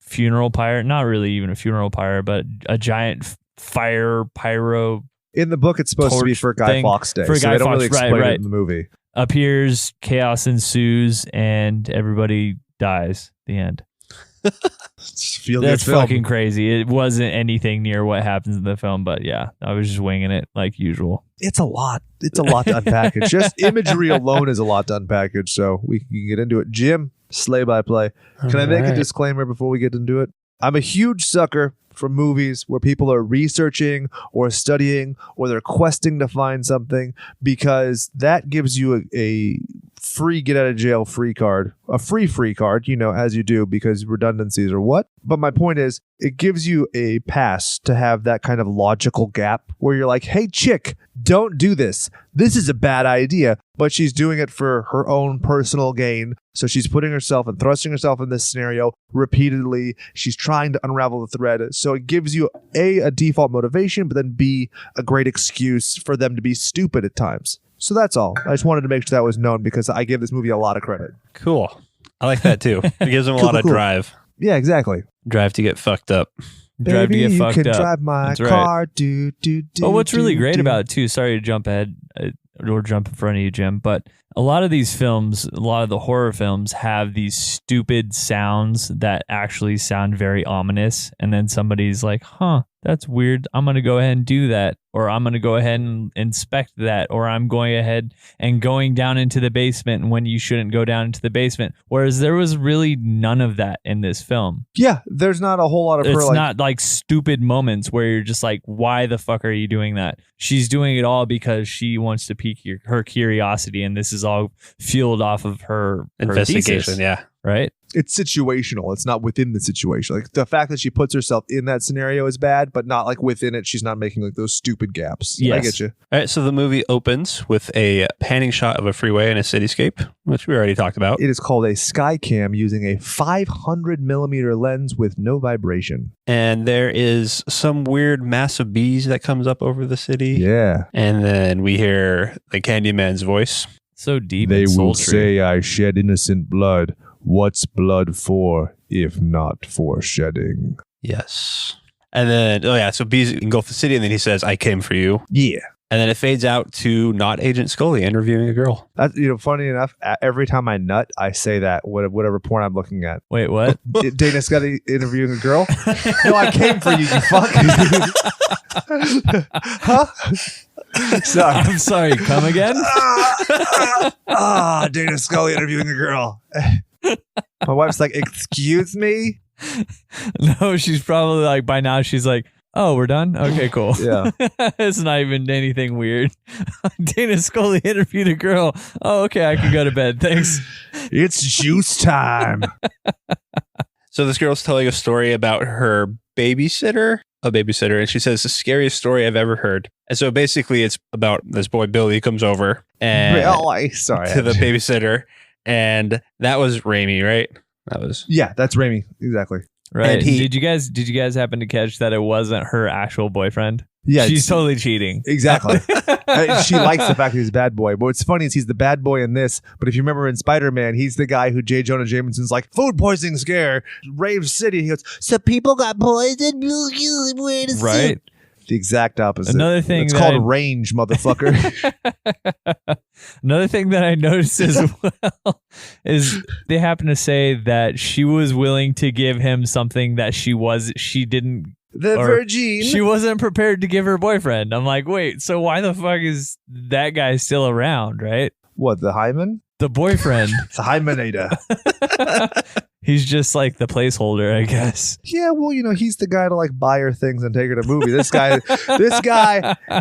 funeral pyre, not really even a funeral pyre, but a giant pyro. In the book, it's supposed to be for Guy Fawkes Day. For so Guy they don't Fawkes, really explain it in the movie. Appears, chaos ensues, and everybody dies. The end. That's fucking crazy. It wasn't anything near what happens in the film, but yeah, I was just winging it like usual. It's a lot. It's a lot to unpackage. Just imagery alone is a lot to unpackage, so we can get into it. Jim, slay by play. Can I make a disclaimer before we get into it? I'm a huge sucker for movies where people are researching or studying or they're questing to find something, because that gives you a free get out of jail free card, a free card, as you do, because redundancies or what. But my point is, it gives you a pass to have that kind of logical gap where you're like, hey, chick, don't do this. This is a bad idea. But she's doing it for her own personal gain. So she's putting herself and thrusting herself in this scenario repeatedly. She's trying to unravel the thread. So it gives you a default motivation, but then B, a great excuse for them to be stupid at times. So that's all. I just wanted to make sure that was known because I give this movie a lot of credit. Cool. I like that too. It gives them a lot of drive. Yeah, exactly. Drive to get fucked up. Drive to get fucked up. You can drive my car. But what's really great about it too, sorry to jump ahead or jump in front of you, Jim, but a lot of these films, a lot of the horror films have these stupid sounds that actually sound very ominous. And then somebody's like, that's weird. I'm going to go ahead and do that. Or I'm going to go ahead and inspect that. Or I'm going ahead and going down into the basement when you shouldn't go down into the basement. Whereas there was really none of that in this film. Yeah, there's not a whole lot of her. It's not like stupid moments where you're just like, why the fuck are you doing that? She's doing it all because she wants to pique her curiosity. And this is all fueled off of her investigation. Thesis, yeah. Right? It's situational. It's not within the situation. Like the fact that she puts herself in that scenario is bad, but not like within it. She's not making like those stupid gaps. Yes. I get you. All right. So the movie opens with a panning shot of a freeway and a cityscape, which we already talked about. It is called a sky cam using a 500 millimeter lens with no vibration. And there is some weird mass of bees that comes up over the city. Yeah. And then we hear the Candyman's voice. So deep. They and will sultry. say I shed innocent blood. What's blood for, if not for shedding? Yes. And then, so bees engulf the city, and then he says, I came for you. Yeah. And then it fades out to not Agent Scully interviewing a girl. That's, funny enough, every time I nut, I say that, whatever porn I'm looking at. Wait, what? Dana Scully interviewing a girl? No, I came for you fuck. Huh? Sorry. I'm sorry. Come again? Dana Scully interviewing a girl. My wife's like, excuse me? No, she's probably like, by now she's like, oh, we're done? Okay, cool. Yeah. It's not even anything weird. Dana Scully interviewed a girl. Oh, okay, I can go to bed. Thanks. It's juice time. So this girl's telling a story about her babysitter, and she says, the scariest story I've ever heard. And so basically it's about this boy, Billy, comes over and to the babysitter. And that was Raimi, right? Yeah, that's Raimi. Exactly. Right. Did you guys happen to catch that it wasn't her actual boyfriend? Yeah. She's totally cheating. Exactly. She likes the fact that he's a bad boy. But what's funny is he's the bad boy in this. But if you remember in Spider-Man, he's the guy who J. Jonah Jameson's like, food poisoning scare, Rave City. He goes, so people got poisoned? Right. The exact opposite. Another thing it's called range, motherfucker. Another thing that I noticed as well is they happen to say that she was willing to give him something that she didn't. The virgin. She wasn't prepared to give her boyfriend. I'm like, wait, so why the fuck is that guy still around, right? What, the hymen? The boyfriend. The hymenator. He's just like the placeholder, I guess. Yeah, well, he's the guy to like buy her things and take her to a movie. This guy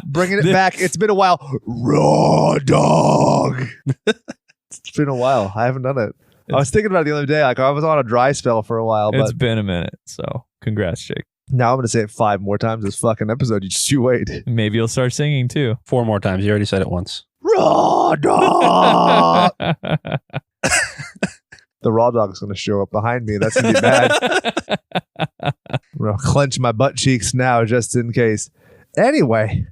bringing it back. It's been a while. Raw dog. It's been a while. I haven't done it. I was thinking about it the other day. Like I was on a dry spell for a while. It's been a minute. So congrats, Jake. Now I'm going to say it 5 more times this fucking episode. You wait. Maybe you'll start singing too. 4 more times. You already said it once. Raw dog. The raw dog is going to show up behind me. That's going to be bad. I'm going to clench my butt cheeks now just in case. Anyway,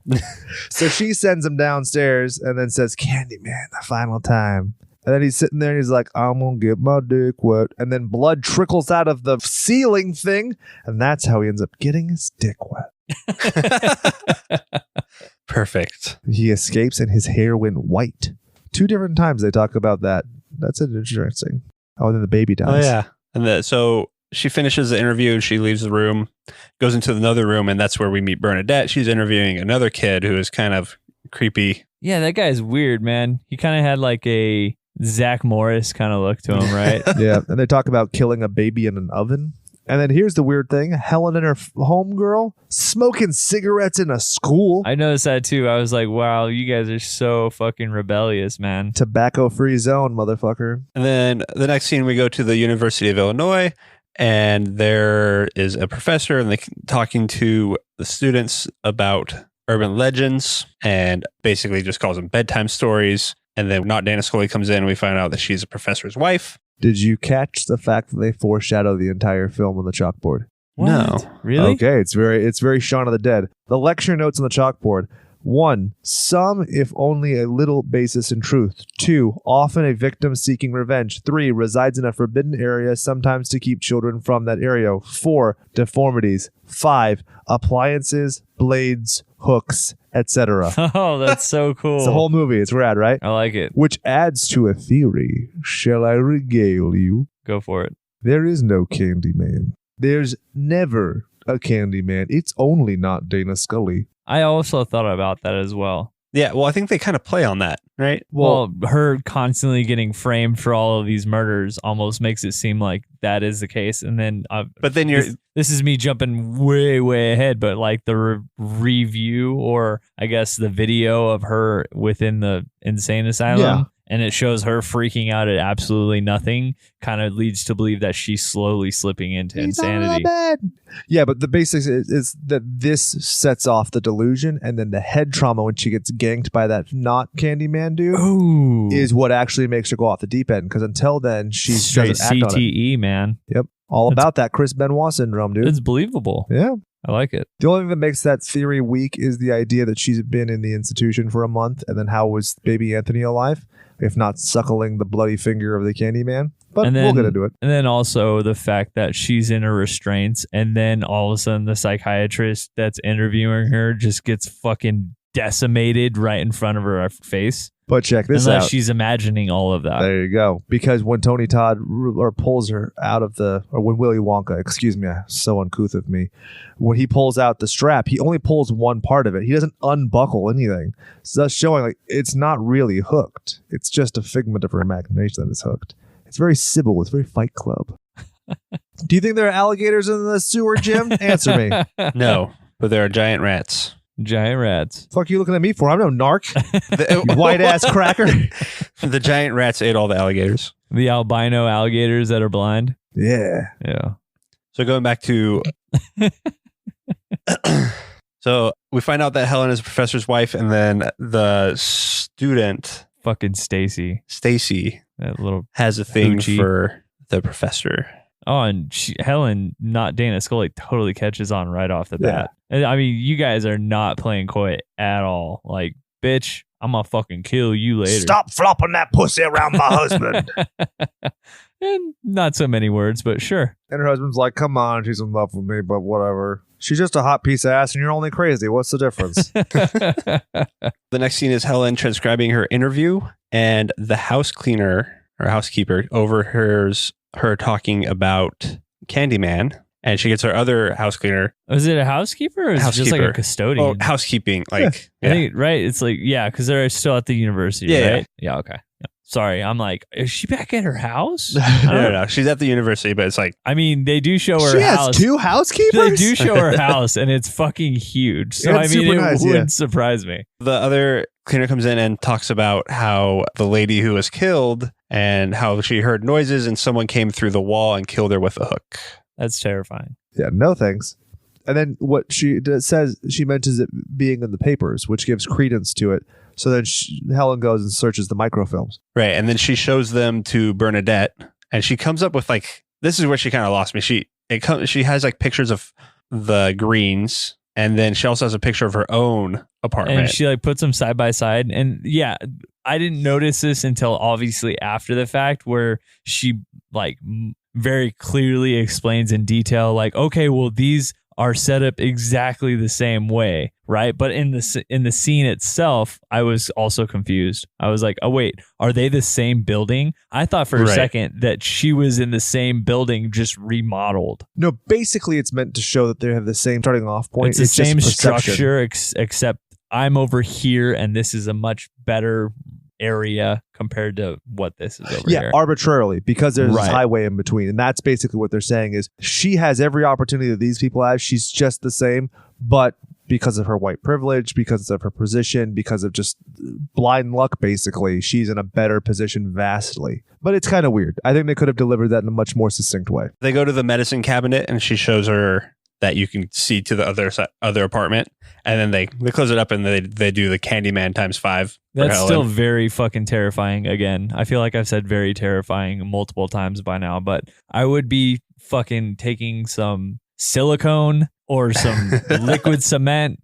so she sends him downstairs and then says, Candyman, the final time. And then he's sitting there and he's like, I'm going to get my dick wet. And then blood trickles out of the ceiling thing. And that's how he ends up getting his dick wet. Perfect. He escapes and his hair went white. 2 different times they talk about that. That's interesting. Oh, and then the baby dies. Oh, yeah. And so she finishes the interview. She leaves the room, goes into another room, and that's where we meet Bernadette. She's interviewing another kid who is kind of creepy. Yeah, that guy's weird, man. He kind of had like a Zach Morris kind of look to him, right? Yeah. And they talk about killing a baby in an oven. And then here's the weird thing. Helen and her homegirl smoking cigarettes in a school. I noticed that too. I was like, wow, you guys are so fucking rebellious, man. Tobacco-free zone, motherfucker. And then the next scene, we go to the University of Illinois, and there is a professor, and they're talking to the students about urban legends, and basically just calls them bedtime stories. And then Not Dana Scully comes in, and we find out that she's a professor's wife. Did you catch the fact that they foreshadow the entire film on the chalkboard? What? No. Really? Okay, it's very Shaun of the Dead. The lecture notes on the chalkboard. 1, some, if only a little basis in truth. 2, often a victim seeking revenge. 3, resides in a forbidden area, sometimes to keep children from that area. 4, deformities. 5, appliances, blades, hooks, etc. Oh, that's so cool. It's a whole movie. It's rad, right? I like it. Which adds to a theory. Shall I regale you? Go for it. There is no Candyman. There's never a Candyman. It's only Not Dana Scully. I also thought about that as well. Yeah, well, I think they kind of play on that, right? Well, her constantly getting framed for all of these murders almost makes it seem like that is the case. And then, but then this is me jumping way ahead, but like the review, or I guess the video of her within the insane asylum. Yeah. And it shows her freaking out at absolutely nothing, kind of leads to believe that she's slowly slipping into insanity. Yeah, but the basics is that this sets off the delusion, and then the head trauma when she gets ganked by that not Candyman dude is what actually makes her go off the deep end. Because until then, she's straight CTE, man. Yep, about that Chris Benoit syndrome, dude. It's believable. Yeah. I like it. The only thing that makes that theory weak is the idea that she's been in the institution for a month, and then how was baby Anthony alive, if not suckling the bloody finger of the Candyman? But we'll get into it. And then also the fact that she's in her restraints, and then all of a sudden the psychiatrist that's interviewing her just gets fucking decimated right in front of her face. But check this Unless out. she's imagining all of that. There you go. Because when Tony Todd pulls her out of or when Willy Wonka, excuse me, so uncouth of me, when he pulls out the strap, he only pulls one part of it. He doesn't unbuckle anything. So that's showing like it's not really hooked. It's just a figment of her imagination that is hooked. It's very Sybil. It's very Fight Club. Do you think there are alligators in the sewer, Jim? Answer me. No, but there are giant rats. Giant rats. Fuck you looking at me for? I'm no narc. You white ass cracker. The giant rats ate all the alligators. The albino alligators that are blind. Yeah. Yeah. So going back to... So we find out that Helen is the professor's wife, and then the student... Fucking Stacy. That little has a thing hoochie for the professor. Oh, and Helen, not Dana Scully, totally catches on right off the bat. And, I mean, you guys are not playing coy at all. Like, bitch, I'm gonna fucking kill you later. Stop flopping that pussy around my husband. And not so many words, but sure. And her husband's like, come on, she's in love with me, but whatever. She's just a hot piece of ass and you're only crazy. What's the difference? The next scene is Helen transcribing her interview, and the house cleaner or housekeeper overhears her talking about Candyman, and she gets her other house cleaner. Was it a housekeeper or is it just like a custodian? Oh, housekeeping. Like, I think, right? It's like, because they're still at the university, Yeah, right? Yeah, okay. Yeah. Sorry, I'm like, is she back at her house? No. She's at the university, but it's like... I mean, they do show her she house. Has two housekeepers? They do show her house, and it's fucking huge. So, It's I mean, super it nice, wouldn't surprise me. The other cleaner comes in and talks about how the lady who was killed and how she heard noises and someone came through the wall and killed her with a hook. That's terrifying. Yeah, no thanks. And then what she says, she mentions it being in the papers, which gives credence to it. So then Helen goes and searches the microfilms. Right. And then she shows them to Bernadette, and she comes up with like, this is where she kind of lost me. She has like pictures of the Greens, and then she also has a picture of her own apartment. And she like puts them side by side. And yeah, I didn't notice this until obviously after the fact, where she like very clearly explains in detail, like, okay, well, these are set up exactly the same way, right? But in the scene itself, I was also confused. I was like, oh wait, are they the same building? I thought for a second that she was in the same building, just remodeled. No, basically it's meant to show that they have the same starting off point. It's the same just perception. structure, except I'm over here and this is a much better area compared to what this is over here. Yeah, arbitrarily, because there's this highway in between. And that's basically what they're saying is she has every opportunity that these people have. She's just the same, but because of her white privilege, because of her position, because of just blind luck, basically, she's in a better position vastly. But it's kind of weird. I think they could have delivered that in a much more succinct way. They go to the medicine cabinet, and she shows her that you can see to the other apartment, and then they close it up, and they do the Candyman ×5. That's still very fucking terrifying. Again, I feel like I've said very terrifying multiple times by now, but I would be fucking taking some silicone or some liquid cement.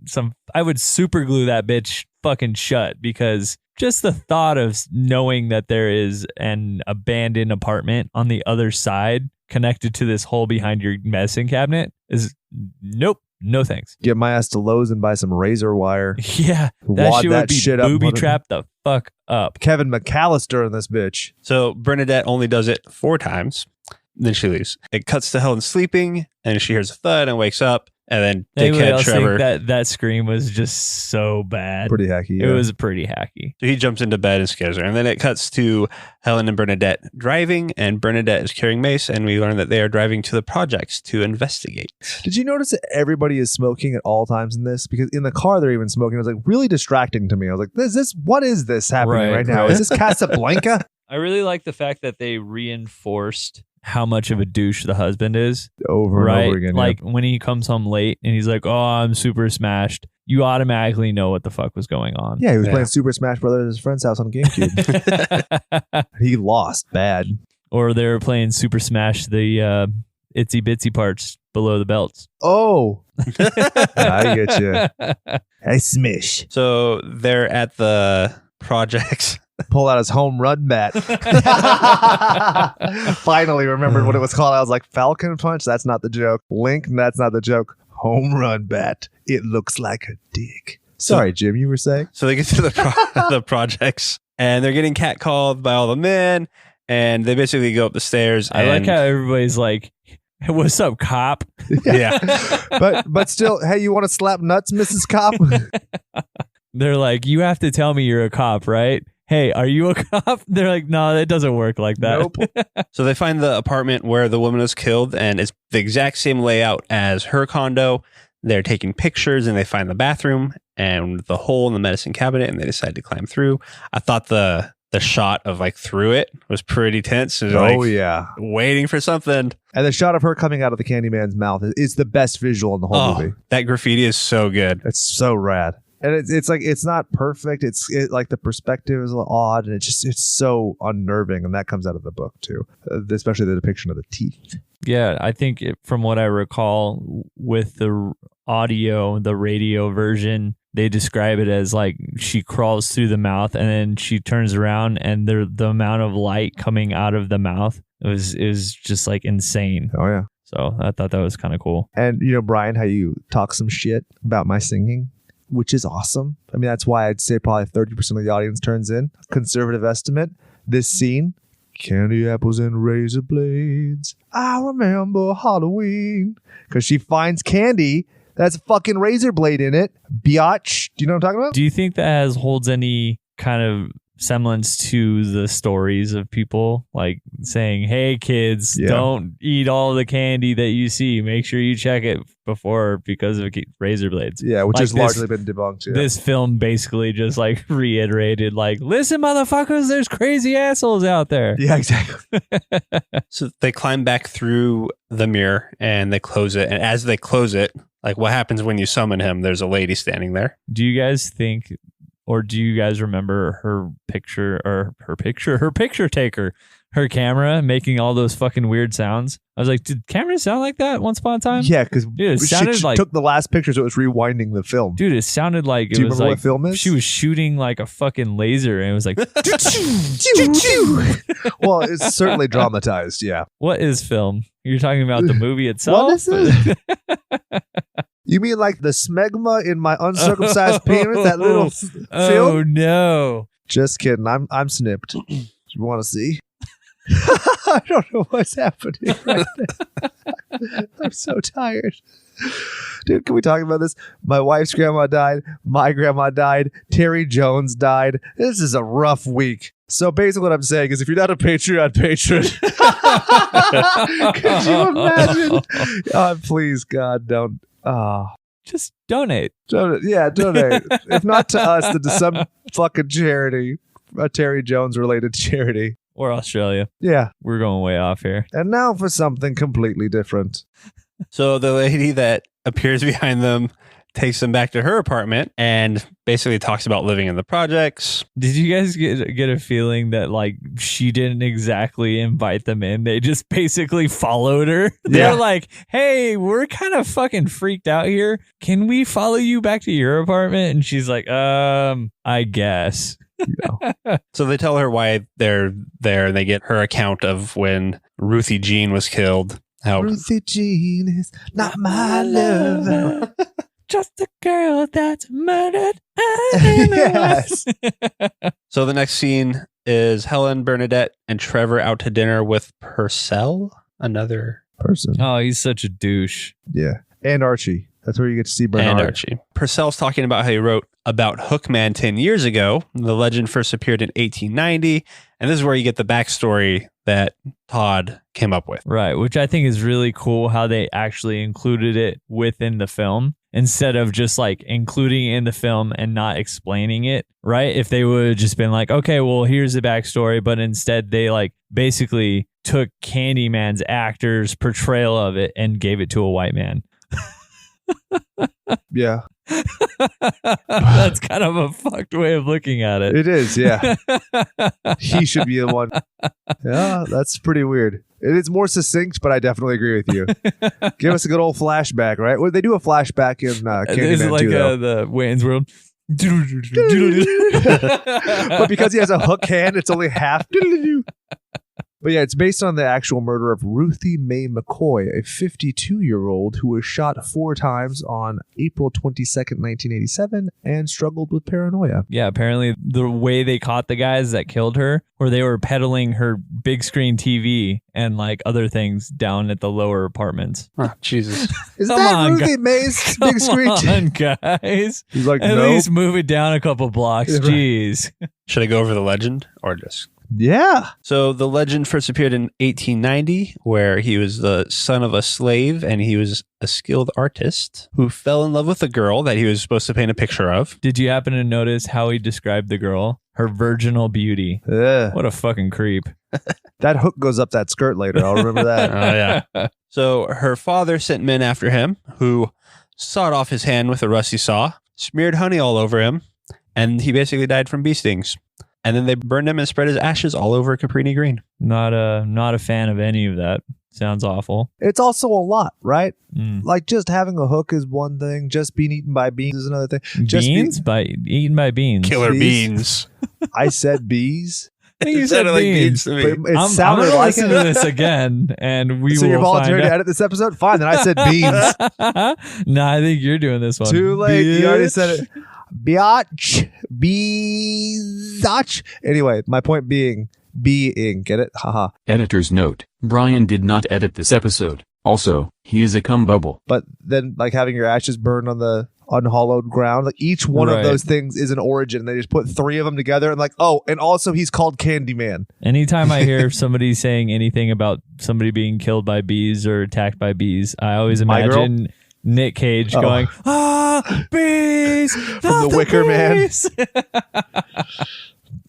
I would super glue that bitch fucking shut, because just the thought of knowing that there is an abandoned apartment on the other side connected to this hole behind your medicine cabinet is nope. No thanks. Get my ass to Lowe's and buy some razor wire. Yeah, that shit would be booby trapped the fuck up. Kevin McAllister in this bitch. So Bernadette only does it 4 times. Then she leaves. It cuts to Helen sleeping, and she hears a thud and wakes up. And then dickhead Trevor. That scream was just so bad. Pretty hacky. Yeah. It was pretty hacky. So he jumps into bed and scares her. And then it cuts to Helen and Bernadette driving, and Bernadette is carrying mace, and we learn that they are driving to the projects to investigate. Did you notice that everybody is smoking at all times in this? Because in the car they're even smoking. It was like really distracting to me. I was like, what is this happening right now? Is this Casablanca? I really like the fact that they reinforced how much of a douche the husband is over and over again. Like when he comes home late and he's like, oh, I'm super smashed. You automatically know what the fuck was going on. Yeah, he was playing Super Smash Brothers at his friend's house on GameCube. He lost bad. Or they were playing Super Smash, the itsy bitsy parts below the belts. Oh, I get you. I smish. So they're at the projects. Pull out his home run bat. Finally remembered what it was called. I was like, Falcon Punch? That's not the joke. Link? That's not the joke. Home run bat. It looks like a dick. Sorry, Jim, you were saying? So they get to the projects and they're getting catcalled by all the men and they basically go up the stairs. I like how everybody's like, what's up, cop? Yeah. but still, hey, you want to slap nuts, Mrs. Cop? They're like, you have to tell me you're a cop, right? Hey, are you a cop? They're like, no, that doesn't work like that. Nope. So they find the apartment where the woman was killed and it's the exact same layout as her condo. They're taking pictures and they find the bathroom and the hole in the medicine cabinet and they decide to climb through. I thought the shot of like through it was pretty tense. It was yeah. Waiting for something. And the shot of her coming out of the Candyman's mouth is the best visual in the whole movie. That graffiti is so good. It's so rad. And it's like, it's not perfect. It's like the perspective is a little odd and it's so unnerving. And that comes out of the book too, especially the depiction of the teeth. Yeah, I think from what I recall with the audio, the radio version, they describe it as like she crawls through the mouth and then she turns around and the amount of light coming out of the mouth is just like insane. Oh, yeah. So I thought that was kind of cool. And, you know, Brian, how you talk some shit about my singing, which is awesome. I mean, that's why I'd say probably 30% of the audience turns in. Conservative estimate. This scene, candy apples and razor blades. I remember Halloween. Because she finds candy that's a fucking razor blade in it. Biatch. Do you know what I'm talking about? Do you think that holds any kind of semblance to the stories of people like saying, hey kids, don't eat all the candy that you see, make sure you check it before because of razor blades? Yeah, which like has largely been debunked. This film basically just like reiterated like, listen motherfuckers, there's crazy assholes out there. Yeah, exactly. So they climb back through the mirror and they close it, and as they close it, like what happens when you summon him, there's a lady standing there. Do you guys think, or do you guys remember her picture taker, her camera making all those fucking weird sounds? I was like, did cameras sound like that once upon a time? Yeah, because she took the last picture, so it was rewinding the film. Dude, it sounded like Do you remember what film is? She was shooting like a fucking laser and it was like, well, it's certainly dramatized, yeah. What is film? You're talking about the movie itself? What is it? You mean like the smegma in my uncircumcised penis? That little film? Oh, no. Just kidding. I'm snipped. Do you want to see? I don't know what's happening right now. I'm so tired. Dude, can we talk about this? My wife's grandma died. My grandma died. Terry Jones died. This is a rough week. So basically what I'm saying is if you're not a Patreon patron, could you imagine? Please, God, don't. Just donate. Yeah, donate. If not to us, then to some fucking charity, a Terry Jones related charity. Or Australia. Yeah. We're going way off here. And now for something completely different. So the lady that appears behind them takes them back to her apartment and basically talks about living in the projects. Did you guys get a feeling that like she didn't exactly invite them in? They just basically followed her. They're like, hey, we're kind of fucking freaked out here. Can we follow you back to your apartment? And she's like, I guess. So they tell her why they're there and they get her account of when Ruthie Jean was killed. How Ruthie Jean is not my lover. Just a girl that's murdered. Yes. So the next scene is Helen, Bernadette, and Trevor out to dinner with Purcell, another person. Oh, he's such a douche. Yeah. And Archie. That's where you get to see Bernard. And Archie. Purcell's talking about how he wrote about Hookman 10 years ago. The legend first appeared in 1890. And this is where you get the backstory that Todd came up with. Right, which I think is really cool how they actually included it within the film instead of just like including it in the film and not explaining it, right? If they would have just been like, okay, well, here's the backstory, but instead they like basically took Candyman's actor's portrayal of it and gave it to a white man. Yeah. That's kind of a fucked way of looking at it. It is, yeah. He should be the one. Yeah, that's pretty weird. It is more succinct, but I definitely agree with you. Give us a good old flashback, right? Well, they do a flashback in Candyman is it like too, the Wayne's World? But because he has a hook hand, it's only half. But yeah, it's based on the actual murder of Ruthie Mae McCoy, a 52-year-old who was shot 4 times on April 22nd, 1987, and struggled with paranoia. Yeah, apparently the way they caught the guys that killed her, where they were peddling her big screen TV and like other things down at the lower apartments. Oh, Jesus. Is Come that on, Ruthie Mae's big screen? Come on, guys. He's like, At no. least move it down a couple blocks. Yeah, right. Jeez. Should I go over the legend or just... Yeah. So the legend first appeared in 1890, where he was the son of a slave and he was a skilled artist who fell in love with a girl that he was supposed to paint a picture of. Did you happen to notice how he described the girl? Her virginal beauty. Ugh. What a fucking creep. That hook goes up that skirt later. I'll remember that. Oh, yeah. So her father sent men after him who sawed off his hand with a rusty saw, smeared honey all over him, and he basically died from bee stings. And then they burned him and spread his ashes all over Cabrini Green. Not a fan of any of that. Sounds awful. It's also a lot, right? Mm. Like just having a hook is one thing. Just being eaten by bees is another thing. Just Beans? Eaten by beans. Killer Bees? beans. I said bees. I think you It said sounded like beans. beans to me. But it I'm sounded gonna like listen it. to this again, and we So will you're volunteering find to edit this episode? Fine, then I said beans. No, I think you're doing this one. Too late. You already Bitch. said it. Biatch. Beezach. Anyway, my point being, get it? Haha. Editor's note, Brian did not edit this episode. Also, he is a cum bubble. But then like having your ashes burned on the unhollowed ground, like each one Right. of those things is an origin. They just put 3 of them together and like, oh, and also he's called Candyman. Anytime I hear somebody saying anything about somebody being killed by bees or attacked by bees, I always My girl? imagine Nick Cage Oh. going, bees! From The Wicker Man.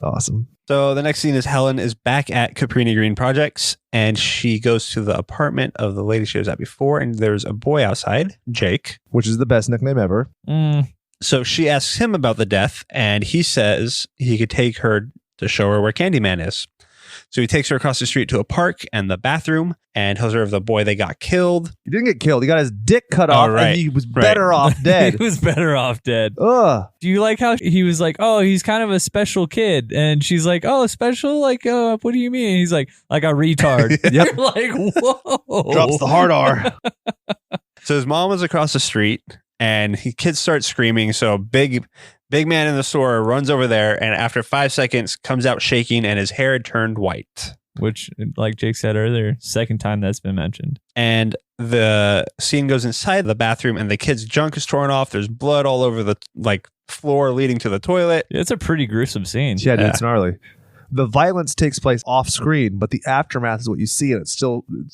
Awesome. So the next scene is Helen is back at Cabrini Green Projects, and she goes to the apartment of the lady she was at before, and there's a boy outside, Jake. Which is the best nickname ever. So she asks him about the death, and he says he could take her to show her where Candyman is. So he takes her across the street to a park and the bathroom and tells her of the boy that got killed. He didn't get killed. He got his dick cut off right. and he was better off He dead. was better off dead. Ugh. Do you like how he was like, oh, he's kind of a special kid? And she's like, oh, special? Like, what do you mean? And he's like a retard. Yep. You're like, whoa. Drops the hard R. So his mom was across the street and kids start screaming. So a big man in the store runs over there and after 5 seconds comes out shaking and his hair had turned white. Which, like Jake said earlier, second time that's been mentioned. And the scene goes inside the bathroom and the kid's junk is torn off. There's blood all over the floor leading to the toilet. Yeah, it's a pretty gruesome scene. Yeah, dude, it's gnarly. The violence takes place off screen, but the aftermath is what you see, and it's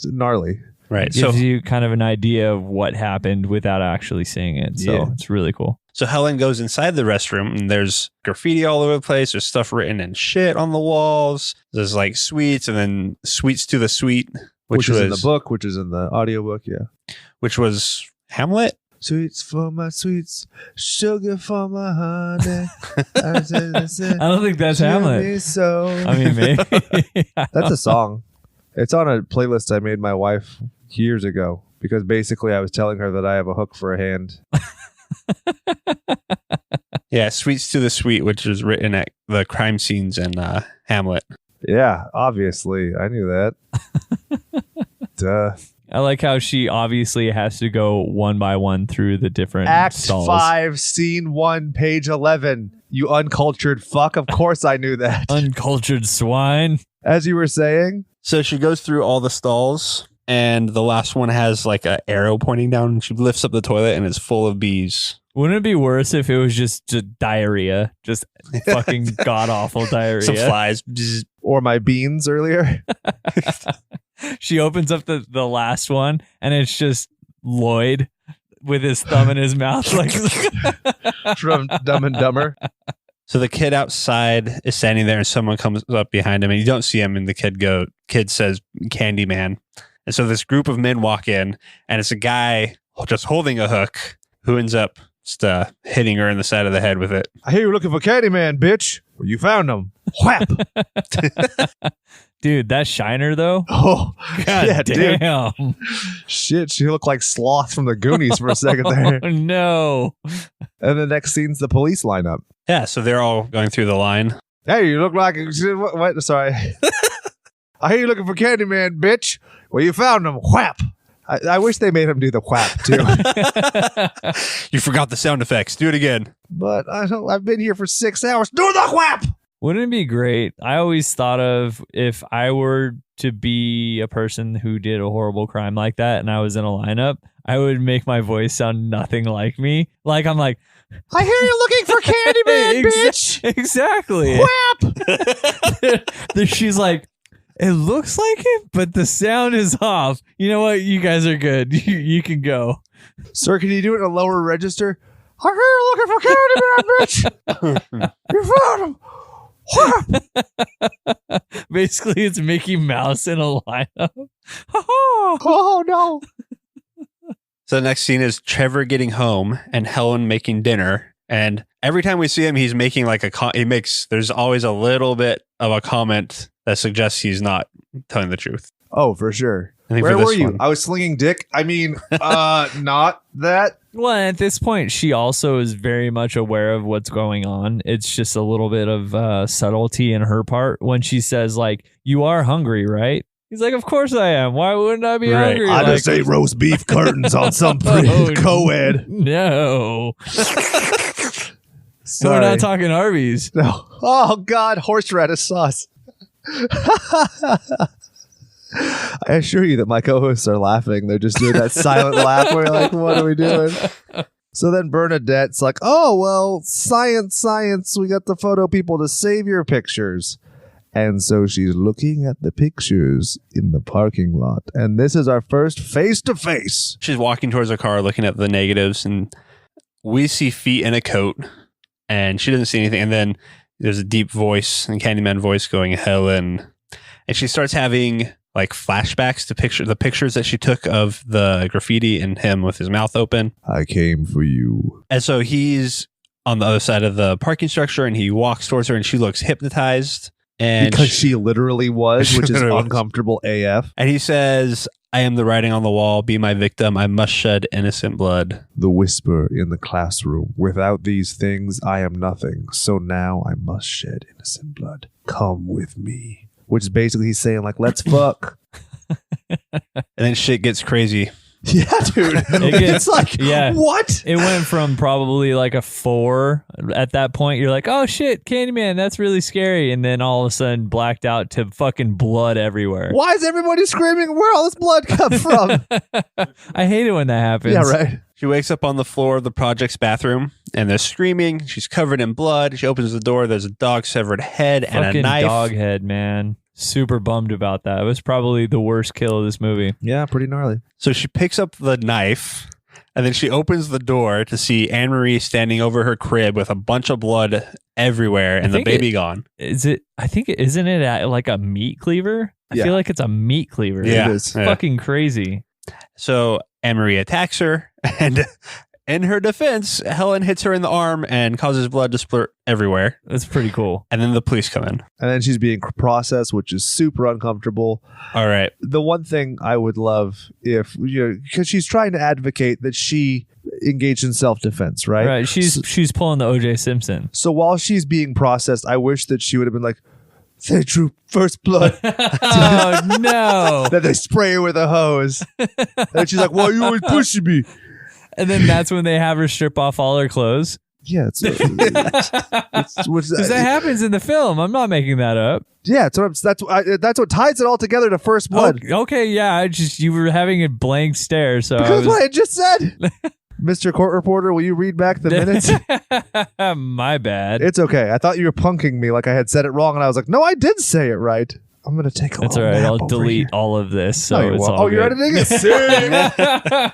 gnarly. Right. It gives you kind of an idea of what happened without actually seeing it. So Yeah. it's really cool. So Helen goes inside the restroom and there's graffiti all over the place. There's stuff written in shit on the walls. There's like sweets and then sweets to the sweet, Which is in the book, which is in the audiobook, yeah. which was Hamlet. Sweets for my sweets, sugar for my honey. I don't think that's Hamlet. So. I mean, maybe. That's a song. It's on a playlist I made my wife years ago because basically I was telling her that I have a hook for a hand. Yeah, sweets to the sweet, which was written at the crime scenes in Hamlet. Yeah, obviously. I knew that. Duh. I like how she obviously has to go one by one through the different Act stalls. 5, Scene 1, page 11. You uncultured fuck. Of course I knew that. Uncultured swine. As you were saying. So she goes through all the stalls and the last one has like an arrow pointing down and she lifts up the toilet and it's full of bees. Wouldn't it be worse if it was just diarrhea? Just fucking god-awful diarrhea. Some flies. Bzz. Or my beans earlier. She opens up the last one and it's just Lloyd with his thumb in his mouth. Like From Dumb and Dumber. So the kid outside is standing there and someone comes up behind him and you don't see him and the kid says Candyman. And so this group of men walk in and it's a guy just holding a hook who ends up just hitting her in the side of the head with it. I hear you're looking for Candyman, bitch. Well, you found him. Whap. dude, that shiner though. Oh, God yeah, dude. damn. Shit, she looked like Sloth from the Goonies for a second there. Oh, no. And the next scene's the police lineup. Yeah, so they're all going through the line. Hey, you look like... What? Sorry. I hear you're looking for Candyman, bitch. Well, you found him. Whap. I wish they made him do the whap, too. You forgot the sound effects. Do it again. But I've been here for 6 hours. Do the whap! Wouldn't it be great? I always thought of if I were to be a person who did a horrible crime like that and I was in a lineup, I would make my voice sound nothing like me. Like I'm like, I hear you're looking for Candyman, bitch. Exactly. Whap! She's like, it looks like it, but the sound is off. You know what? You guys are good. You can go. Sir, can you do it in a lower register? I hear you're looking for Candyman, bitch. You found him. Basically, it's Mickey Mouse in a lineup. Oh, no. So the next scene is Trevor getting home and Helen making dinner. And every time we see him, he's making like there's always a little bit of a comment that suggests he's not telling the truth. Oh, for sure. Where were you? I was slinging dick. I mean, not that. Well, at this point, she also is very much aware of what's going on. It's just a little bit of subtlety in her part when she says, like, you are hungry, right? He's like, of course I am. Why wouldn't I be hungry? I just ate roast beef curtains on some co-ed. No. Sorry. We're not talking Arby's. No. Oh, God. Horseradish sauce. I assure you that my co-hosts are laughing. They're just doing that silent laugh where you're like, what are we doing? So then Bernadette's like, oh, well, science. We got the photo people to save your pictures. And so she's looking at the pictures in the parking lot. And this is our first face-to-face. She's walking towards her car looking at the negatives, and we see feet in a coat, and she doesn't see anything. And then there's a deep voice, a Candyman voice going, Helen. And she starts having like flashbacks to the pictures that she took of the graffiti and him with his mouth open. I came for you. And so he's on the other side of the parking structure, and he walks towards her, and she looks hypnotized. And because she literally was, which is uncomfortable AF. And he says, I am the writing on the wall. Be my victim. I must shed innocent blood. The whisper in the classroom. Without these things, I am nothing. So now I must shed innocent blood. Come with me. Which is basically he's saying, like, let's fuck. And then shit gets crazy. Yeah, dude. It's like, what? It went from probably like a 4 at that point. You're like, oh shit, Candyman, that's really scary. And then all of a sudden blacked out to fucking blood everywhere. Why is everybody screaming? Where all this blood come from? I hate it when that happens. Yeah, right. She wakes up on the floor of the project's bathroom, and they're screaming. She's covered in blood. She opens the door. There's a dog's severed head and fucking a knife. Dog head, man. Super bummed about that. It was probably the worst kill of this movie. Yeah, pretty gnarly. So she picks up the knife, and then she opens the door to see Anne-Marie standing over her crib with a bunch of blood everywhere and the baby gone. Isn't it like a meat cleaver? I feel like it's a meat cleaver. Yeah. It is fucking crazy. So Anne-Marie attacks her, and in her defense, Helen hits her in the arm and causes blood to splurt everywhere. That's pretty cool. And then the police come in. And then she's being processed, which is super uncomfortable. All right. The one thing I would love if, because she's trying to advocate that she engaged in self-defense, right? Right. She's pulling the O.J. Simpson. So while she's being processed, I wish that she would have been like, they drew first blood. Oh, no. Then they spray her with a hose. And she's like, why are you always pushing me? And then that's when they have her strip off all her clothes. Yeah, because that happens in the film. I'm not making that up. Yeah, that's what ties it all together to First Blood. Okay, yeah. You were having a blank stare, so because what I just said. Mr. Court Reporter, will you read back the minutes? My bad. It's okay. I thought you were punking me like I had said it wrong, and I was like, no, I did say it right. I'm going to take a That's all right. I'll delete all of this. So it's all you're editing it? Sick.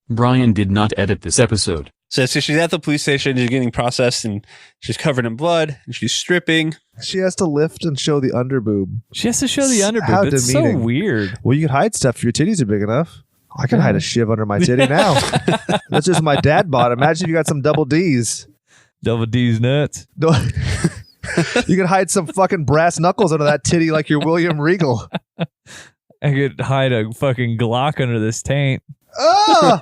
Brian did not edit this episode. So she's at the police station. She's getting processed, and she's covered in blood, and she's stripping. She has to lift and show the underboob. She has to show the underboob. How It's demeaning. so weird. Well, you can hide stuff if your titties are big enough. I can hide a shiv under my titty now. That's just my dad bought. Imagine if you got some double D's. Double D's nuts. You could hide some fucking brass knuckles under that titty like you're William Regal. I could hide a fucking Glock under this taint. Oh!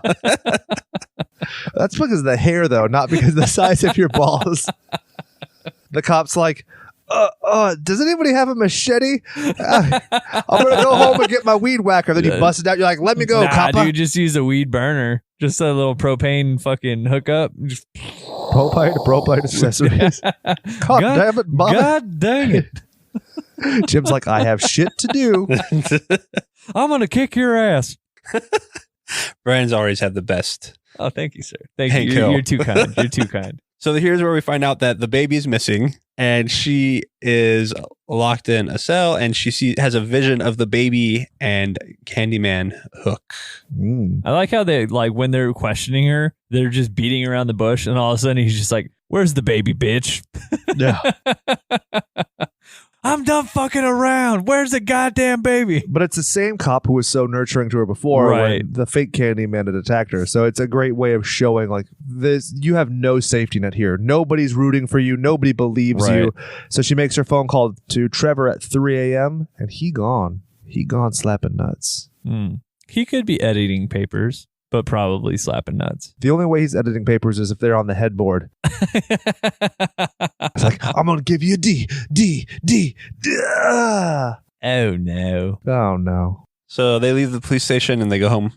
That's because of the hair, though, not because of the size of your balls. The cop's like, does anybody have a machete? I'm gonna go home and get my weed whacker. Then you bust it out. You're like, let me go, copper. Dude, just use a weed burner. Just a little propane fucking hookup. Propane accessories. God damn it, Bob. God dang it. Jim's like, I have shit to do. I'm gonna kick your ass. Brian's always had the best. Oh, thank you, sir. Thank you. You're too kind. You're too kind. So here's where we find out that the baby is missing, and she is locked in a cell, and she has a vision of the baby and Candyman Hook. I like how they, like, when they're questioning her, they're just beating around the bush, and all of a sudden he's just like, "Where's the baby, bitch?" Yeah. I'm done fucking around. Where's the goddamn baby? But it's the same cop who was so nurturing to her before when the fake Candyman had attacked her. So it's a great way of showing, like, this, you have no safety net here. Nobody's rooting for you. Nobody believes you. So she makes her phone call to Trevor at 3 a.m. and he gone slapping nuts. He could be editing papers, but probably slapping nuts. The only way he's editing papers is if they're on the headboard. It's like, I'm going to give you a D. Oh, no. Oh, no. So they leave the police station and they go home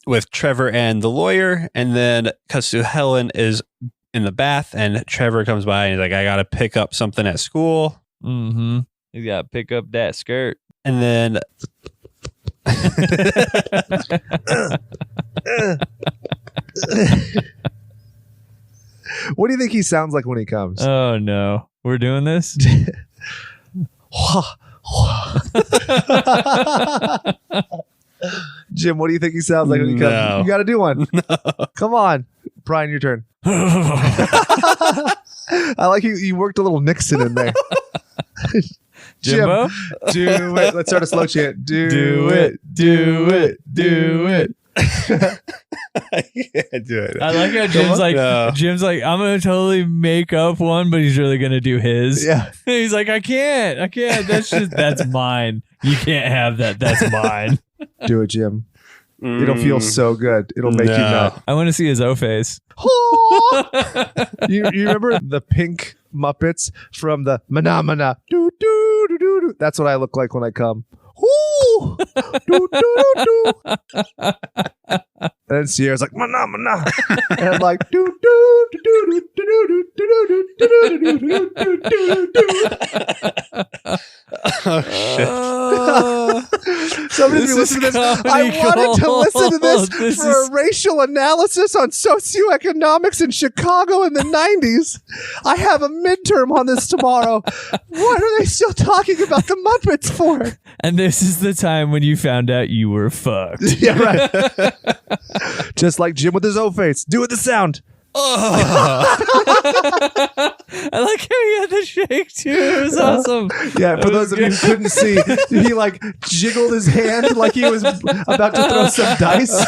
with Trevor and the lawyer. And then cuts to Helen is in the bath and Trevor comes by and he's like, I got to pick up something at school. Mm-hmm. You got to pick up that skirt. And then... What do you think he sounds like when he comes? Oh no, we're doing this. Jim, what do you think he sounds like when he comes? You got to do one. No. Come on, Brian, your turn. I like you worked a little Nixon in there. Jimbo? Do it. Let's start a slow chant. Do it. I can't do it. I like how Jim's like, I'm gonna totally make up one, but he's really gonna do his. Yeah. He's like, I can't. That's mine. You can't have that. That's mine. Do it, Jim. It'll feel so good. It'll make you nut. I want to see his O face. You remember the pink Muppets from the Mana? Do, do, do, do, do. That's what I look like when I come. Ooh. Do, do, do, do. And then Sierra's like, Mana. And I'm like, do, do, do, do, do, do, do, do, do, do, do, do, do. Oh, shit. Somebody listen to this. I wanted to listen to this for a racial analysis on socioeconomics in Chicago in the 90s. I have a midterm on this tomorrow. What are they still talking about the Muppets for? And this is the time when you found out you were fucked. Yeah, right. Just like Jim with his O face. Do it the sound. I like how he had the shake too. It was awesome. Yeah, for those of you who couldn't see, he like jiggled his hand like he was about to throw some dice.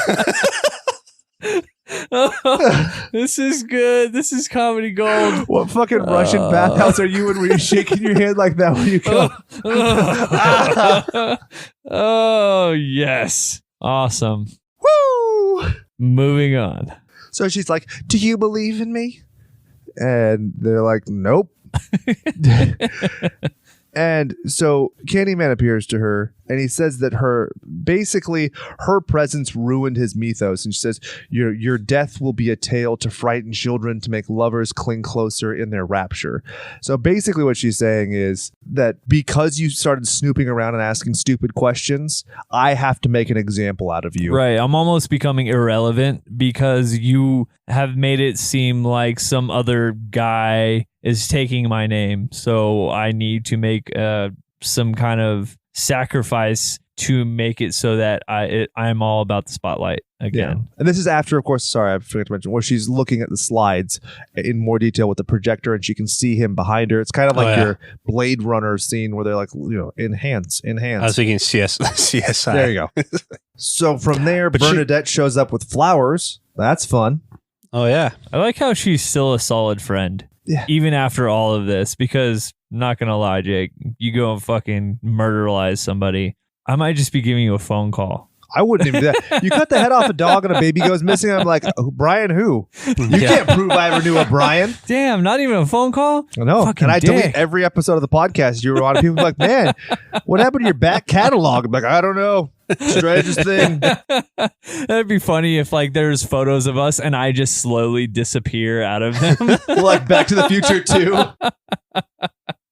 This is good. This is comedy gold. What fucking Russian bathhouse are you in where you're shaking your hand like that when you come? Oh, yes. Awesome. Woo! Moving on. So she's like, do you believe in me? And they're like, nope. And so Candyman appears to her and he says that her presence ruined his mythos. And she says, your death will be a tale to frighten children, to make lovers cling closer in their rapture. So basically what she's saying is that because you started snooping around and asking stupid questions, I have to make an example out of you. Right. I'm almost becoming irrelevant because you have made it seem like some other guy is taking my name. So I need to make some kind of sacrifice to make it so that I'm all about the spotlight again. Yeah. And this is after, of course, sorry, I forgot to mention, where she's looking at the slides in more detail with the projector and she can see him behind her. It's kind of like your Blade Runner scene where they're like, enhance. I was thinking CSI. There you go. So from there, Bernadette shows up with flowers. That's fun. Oh, yeah. I like how she's still a solid friend. Yeah. Even after all of this, because not gonna lie, Jake, you go and fucking murderize somebody, I might just be giving you a phone call. I wouldn't even do that. You cut the head off a dog and a baby goes missing. I'm like, oh, Brian, who? You can't prove I ever knew a Brian. Damn, not even a phone call? No. Fucking and I dick. delete every episode of the podcast you were on. People be like, man, what happened to your back catalog? I'm like, I don't know. Strangest thing. That'd be funny if like there's photos of us and I just slowly disappear out of them. Like Back to the Future 2.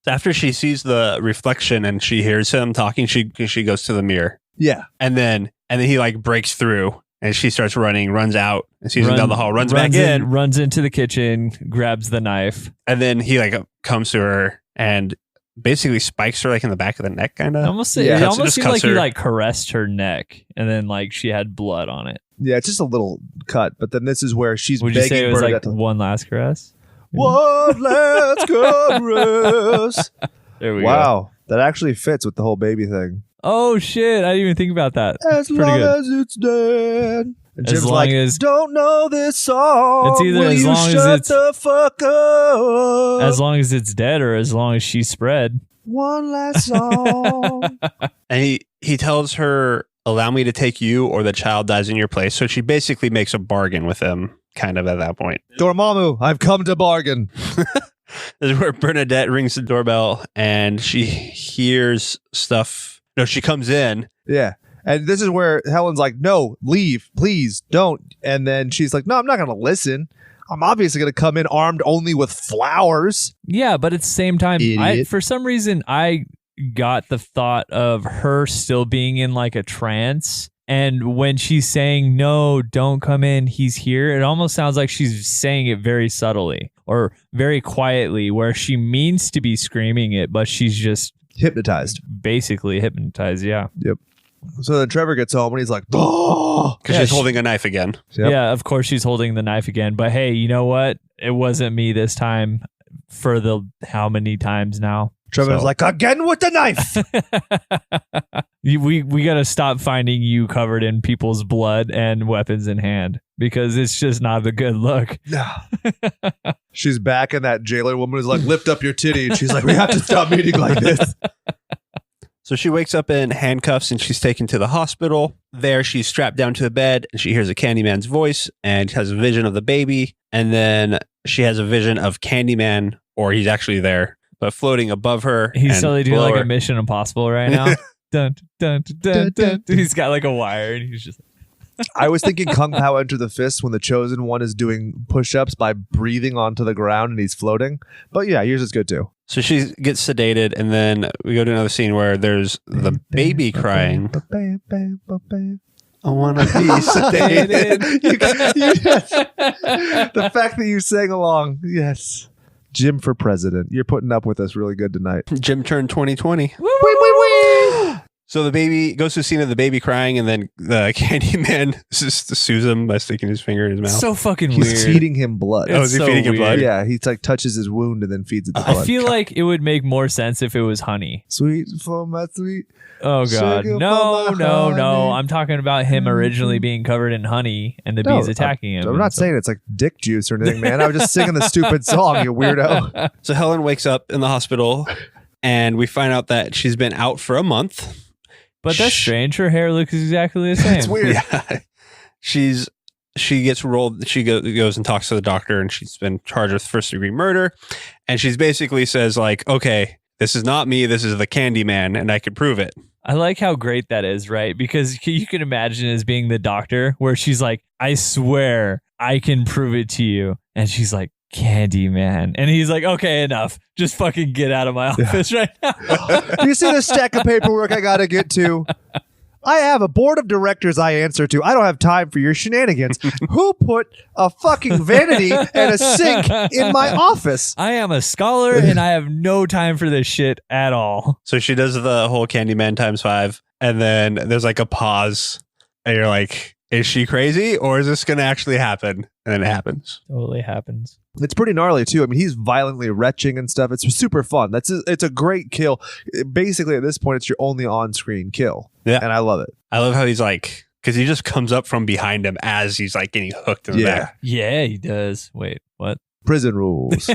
After she sees the reflection and she hears him talking, she goes to the mirror. Yeah. And then he like breaks through and she starts running, runs out and sees him down the hall, runs back in, runs into the kitchen, grabs the knife. And then he like comes to her and basically spikes her like in the back of the neck, kind of. It almost seemed like he like caressed her neck and then like she had blood on it. Yeah, it's just a little cut, but then this is where she's Would begging you say it was Bernadette like one last caress? One last caress. There we go. Wow, that actually fits with the whole baby thing. Oh shit, I didn't even think about that. As Pretty long good. as it's dead. And Jim's long like, as- don't know this song. It's either Will as you long as shut it's- the fuck up? As long as it's dead or as long as she's spread. One last song. And he tells her, allow me to take you or the child dies in your place. So she basically makes a bargain with him kind of at that point. Dormammu, I've come to bargain. This is where Bernadette rings the doorbell and she hears stuff. No, she comes in. Yeah. And this is where Helen's like, no, leave, please, don't. And then she's like, no, I'm not going to listen. I'm obviously going to come in armed only with flowers. Yeah, but at the same time, Idiot. for some reason, I got the thought of her still being in like a trance. And when she's saying, no, don't come in, he's here, it almost sounds like she's saying it very subtly or very quietly, where she means to be screaming it, but she's just Hypnotized. basically hypnotized. Yeah. Yep. So then Trevor gets home and he's like, oh. Because she's holding a knife again. Yep. Yeah, of course she's holding the knife again. But hey, you know what? It wasn't me this time for the how many times now? Trevor's like, again with the knife. We got to stop finding you covered in people's blood and weapons in hand because it's just not a good look. She's back and that jailer woman is like, lift up your titty. And she's like, we have to stop meeting like this. So she wakes up in handcuffs and she's taken to the hospital. There, she's strapped down to a bed and she hears a Candyman's voice and has a vision of the baby. And then she has a vision of Candyman, or he's actually there, but floating above her. He's totally doing like her. a Mission Impossible right now. Dun, dun, dun, dun, dun. He's got like a wire and he's just. I was thinking Kung Pao Enter the Fist when the chosen one is doing push-ups by breathing onto the ground and he's floating. But yeah, yours is good too. So she gets sedated, and then we go to another scene where there's the baby crying. I want to be sedated. The fact that you sang along, yes. Jim for president. You're putting up with us really good tonight. Jim turned 2020. So the baby goes to the scene of the baby crying, and then the Candyman just sues him by sticking his finger in his mouth. So fucking He's weird. feeding him blood. Oh, is he so feeding him weird. blood? Yeah, he like touches his wound and then feeds it the blood. I feel like it would make more sense if it was honey. Sweet for my sweet. Oh God, Sugar no, for my no, no! honey. I'm talking about him originally being covered in honey and the bees attacking him. I'm not saying it's like dick juice or anything, man. I was just singing the stupid song, you weirdo. So Helen wakes up in the hospital, and we find out that she's been out for a month. But that's strange. Her hair looks exactly the same. It's weird. Yeah. She gets rolled. She goes and talks to the doctor, and she's been charged with first-degree murder. And she's basically says like, okay, this is not me. This is the Candyman, and I can prove it. I like how great that is, right? Because you can imagine as being the doctor where she's like, I swear I can prove it to you. And she's like, Candyman. And he's like, okay, enough. Just fucking get out of my office right now. Do you see the stack of paperwork I got to get to? I have a board of directors I answer to. I don't have time for your shenanigans. Who put a fucking vanity and a sink in my office? I am a scholar and I have no time for this shit at all. So she does the whole Candyman ×5, and then there's like a pause, and you're like, is she crazy, or is this going to actually happen? And then it happens. Totally happens. It's pretty gnarly too. I mean, he's violently retching and stuff. It's super fun. It's a great kill. Basically, at this point, it's your only on-screen kill. Yeah. And I love it. I love how he's like, because he just comes up from behind him as he's like getting hooked in the back. Yeah, he does. Wait, what? Prison rules.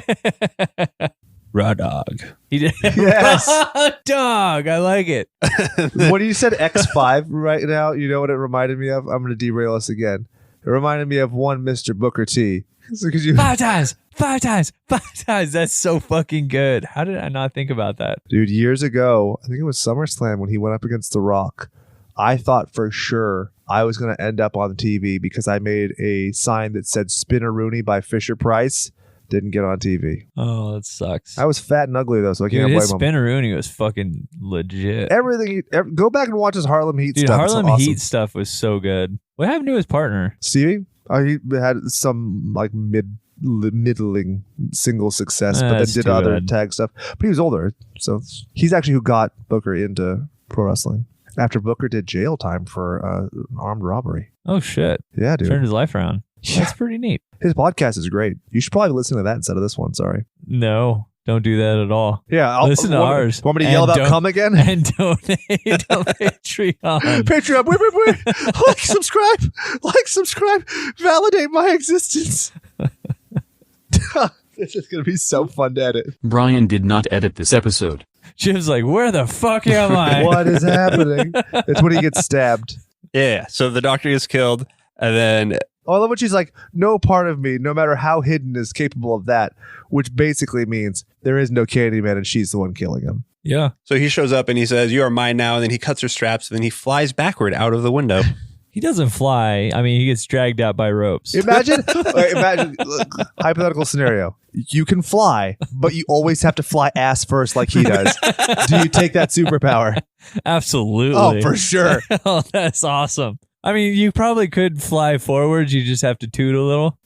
Raw dog. He did. Yes. Raw dog. I like it. When you said X5 right now, you know what it reminded me of? I'm going to derail us again. It reminded me of one Mr. Booker T. Five times. That's so fucking good. How did I not think about that? Dude, years ago, I think it was SummerSlam when he went up against The Rock. I thought for sure I was going to end up on the TV because I made a sign that said Spinneroonie by Fisher Price. Didn't get on TV. Oh, that sucks. I was fat and ugly though, so I can't Dude, blame his him. Spinneroonie was fucking legit. Everything. Go back and watch his Harlem Heat Dude, stuff. It's Harlem awesome. Heat stuff was so good. What happened to his partner? Stevie? He had some like middling single success, but then That's did too other bad. tag stuff. But he was older, so he's actually who got Booker into pro wrestling. After Booker did jail time for an armed robbery. Oh shit! Yeah, dude. Turned his life around. Yeah. That's pretty neat. His podcast is great. You should probably listen to that instead of this one. Sorry. No, don't do that at all. Yeah, I'll Listen to ours. Want me to yell And about don't- cum again? And donate on Patreon. Patreon, wait. Like, subscribe, validate my existence. This is going to be so fun to edit. Brian did not edit this episode. Jim's like, where the fuck am I? What is happening? It's when he gets stabbed. Yeah. So the doctor gets killed, and then Oh, I love when she's like, no part of me, no matter how hidden, is capable of that, which basically means there is no Candyman and she's the one killing him. Yeah. so he shows up and he says, "You are mine now." And then he cuts her straps, and then he flies backward out of the window. He doesn't fly. I mean, he gets dragged out by ropes. Imagine, look, hypothetical scenario. You can fly, but you always have to fly ass first like he does. Do you take that superpower? Absolutely. Oh, for sure. Oh, that's awesome. I mean, you probably could fly forwards. You just have to toot a little.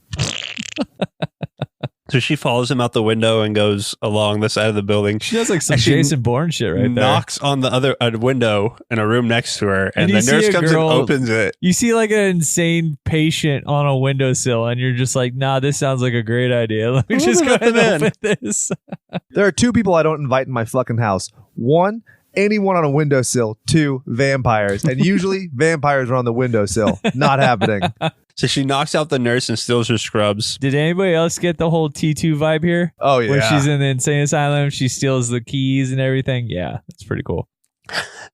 So she follows him out the window and goes along the side of the building. She does like some Actually, Jason Bourne shit right there. Knocks on the other window in a room next to her, and you the see nurse a comes girl- and opens it. You see like an insane patient on a windowsill, and you're just like, nah, this sounds like a great idea. Let me just go ahead and open this. There are two people I don't invite in my fucking house. One, anyone on a windowsill. Two, vampires. And usually vampires are on the windowsill. Not happening. So she knocks out the nurse and steals her scrubs. Did anybody else get the whole T2 vibe here? Oh, yeah. Where she's in the insane asylum, she steals the keys and everything. Yeah, that's pretty cool.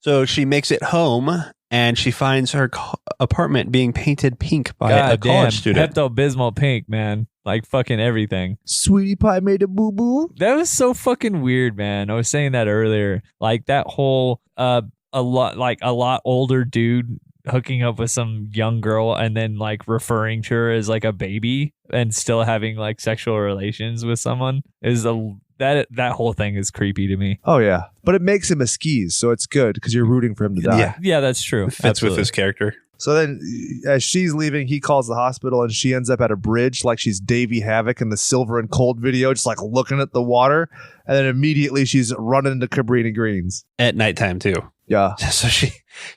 So she makes it home, and she finds her apartment being painted pink by a God damn, college student. Pepto-Bismol pink, man. Like fucking everything. Sweetie Pie made a boo-boo. That was so fucking weird, man. I was saying that earlier. Like that whole a lot older dude hooking up with some young girl and then like referring to her as like a baby and still having like sexual relations with someone is that whole thing is creepy to me. Oh, yeah. But it makes him a skis, so it's good because you're rooting for him to die. Yeah, that's true. Fits Absolutely. with his character. So then as she's leaving, he calls the hospital and she ends up at a bridge like she's Davey Havoc in the Silver and Cold video, just like looking at the water. And then immediately she's running into Cabrini Greens. At nighttime, too. Yeah. So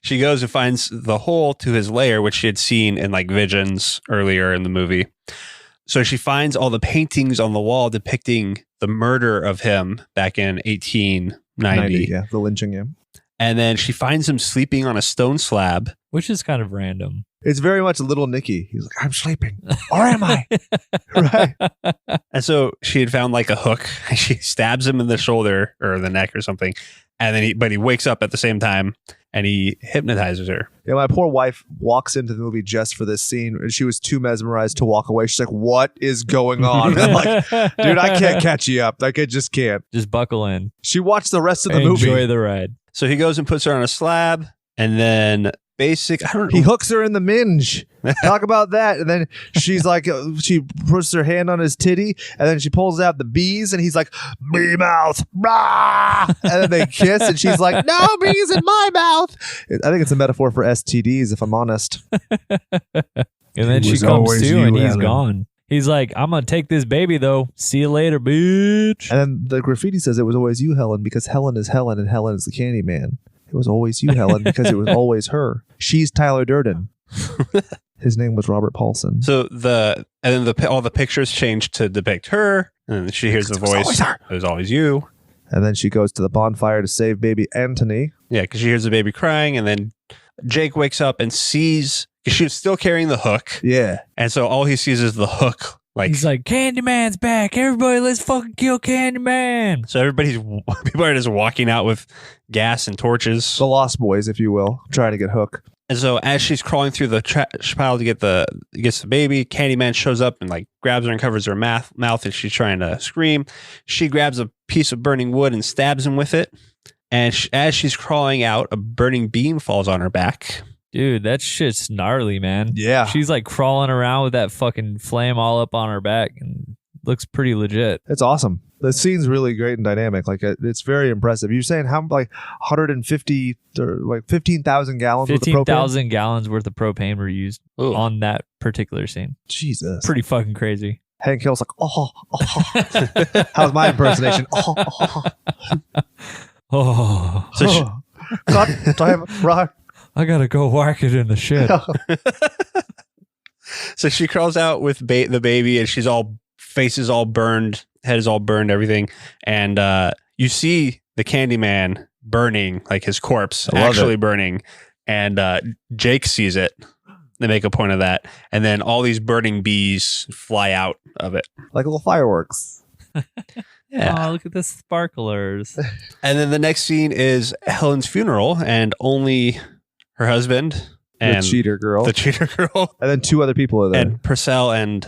she goes and finds the hole to his lair, which she had seen in like visions earlier in the movie. So she finds all the paintings on the wall depicting the murder of him back in 1890. Yeah, the lynching, yeah. And then she finds him sleeping on a stone slab. Which is kind of random. It's very much Little Nicky. He's like, I'm sleeping. Or am I? Right. And so she had found like a hook. She stabs him in the shoulder or the neck or something. And then he wakes up at the same time and he hypnotizes her. Yeah, my poor wife walks into the movie just for this scene and she was too mesmerized to walk away. She's like, what is going on? I'm like, dude, I can't catch you up. Like, I just can't. Just buckle in. She watched the rest of the Enjoy movie. the ride. So he goes and puts her on a slab and then I don't know. He hooks her in the minge. Talk about that. And then she's like, she puts her hand on his titty and then she pulls out the bees and he's like, bee mouth. Rah! And then they kiss and she's like, no bees in my mouth. I think it's a metaphor for STDs, if I'm honest. And then It she was comes always to you, and he's Alan. gone. He's like, I'm going to take this baby though. See you later, bitch. And then the graffiti says it was always you, Helen, because Helen is Helen and Helen is the Candyman. It was always you, Helen, because it was always her. She's Tyler Durden. His name was Robert Paulson. So all the pictures change to depict her, and then she hears the voice. always her. It was always you. And then she goes to the bonfire to save baby Anthony. Yeah, because she hears the baby crying, and then Jake wakes up and sees because she was still carrying the hook, Yeah. and so all he sees is the hook Like he's like, Candyman's back. Everybody, let's fucking kill Candyman. so people are just walking out with gas and torches. The Lost Boys, if you will, trying to get Hook. And so as she's crawling through the trash pile to gets the baby, Candyman shows up and like grabs her and covers her mouth and she's trying to scream. She grabs a piece of burning wood and stabs him with it. And as she's crawling out, a burning beam falls on her back. Dude, that shit's gnarly, man. Yeah. She's like crawling around with that fucking flame all up on her back and looks pretty legit. It's awesome. The scene's really great and dynamic. Like it's very impressive. You're saying how like 150 or like 15,000 gallons worth of propane? 15,000 gallons worth of propane were used on that particular scene. Jesus. Pretty fucking crazy. Hank Hill's like, oh. How's my impersonation? Oh. So God damn it, right. I gotta go whack it in the shit. So she crawls out with the baby and she's all face is all burned, head is all burned, everything. And you see the Candyman burning, like his corpse actually burning. And Jake sees it. They make a point of that. And then all these burning bees fly out of it. Like little fireworks. Yeah. Oh, look at the sparklers. And then the next scene is Helen's funeral and only her husband and the cheater girl. And then two other people are there. And Purcell and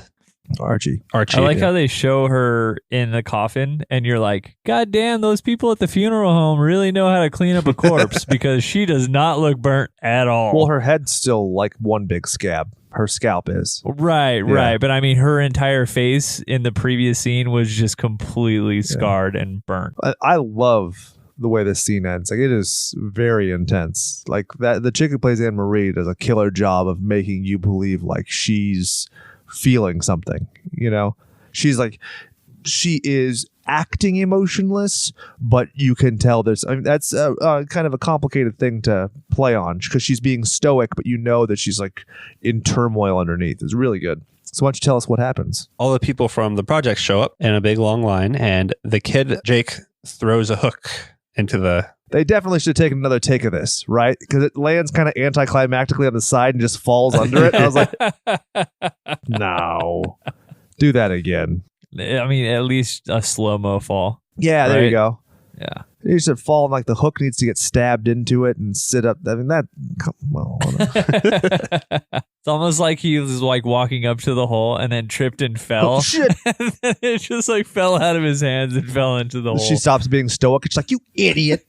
Archie. I like how they show her in the coffin and you're like, God damn, those people at the funeral home really know how to clean up a corpse because she does not look burnt at all. Well, her head's still like one big scab. Her scalp is. Right. But I mean, her entire face in the previous scene was just completely scarred and burnt. I love the way this scene ends. Like, it is very intense. Like, that the chick who plays Anne Marie does a killer job of making you believe like she's feeling something, you know? She is acting emotionless, but you can tell that's kind of a complicated thing to play on because she's being stoic, but you know that she's like in turmoil underneath. It's really good. So why don't you tell us what happens? All the people from the project show up in a big long line, and the kid, Jake, throws a hook into the... They definitely should have taken another take of this, right? Because it lands kind of anticlimactically on the side and just falls under it. I was like, no. Do that again. I mean, at least a slow-mo fall. Yeah, there you go. Yeah. You should fall like the hook needs to get stabbed into it and sit up. I mean, that... Well, it's almost like he was like walking up to the hole and then tripped and fell. Oh, shit. And then it just like fell out of his hands and fell into the hole. She stops being stoic. It's like, you idiot.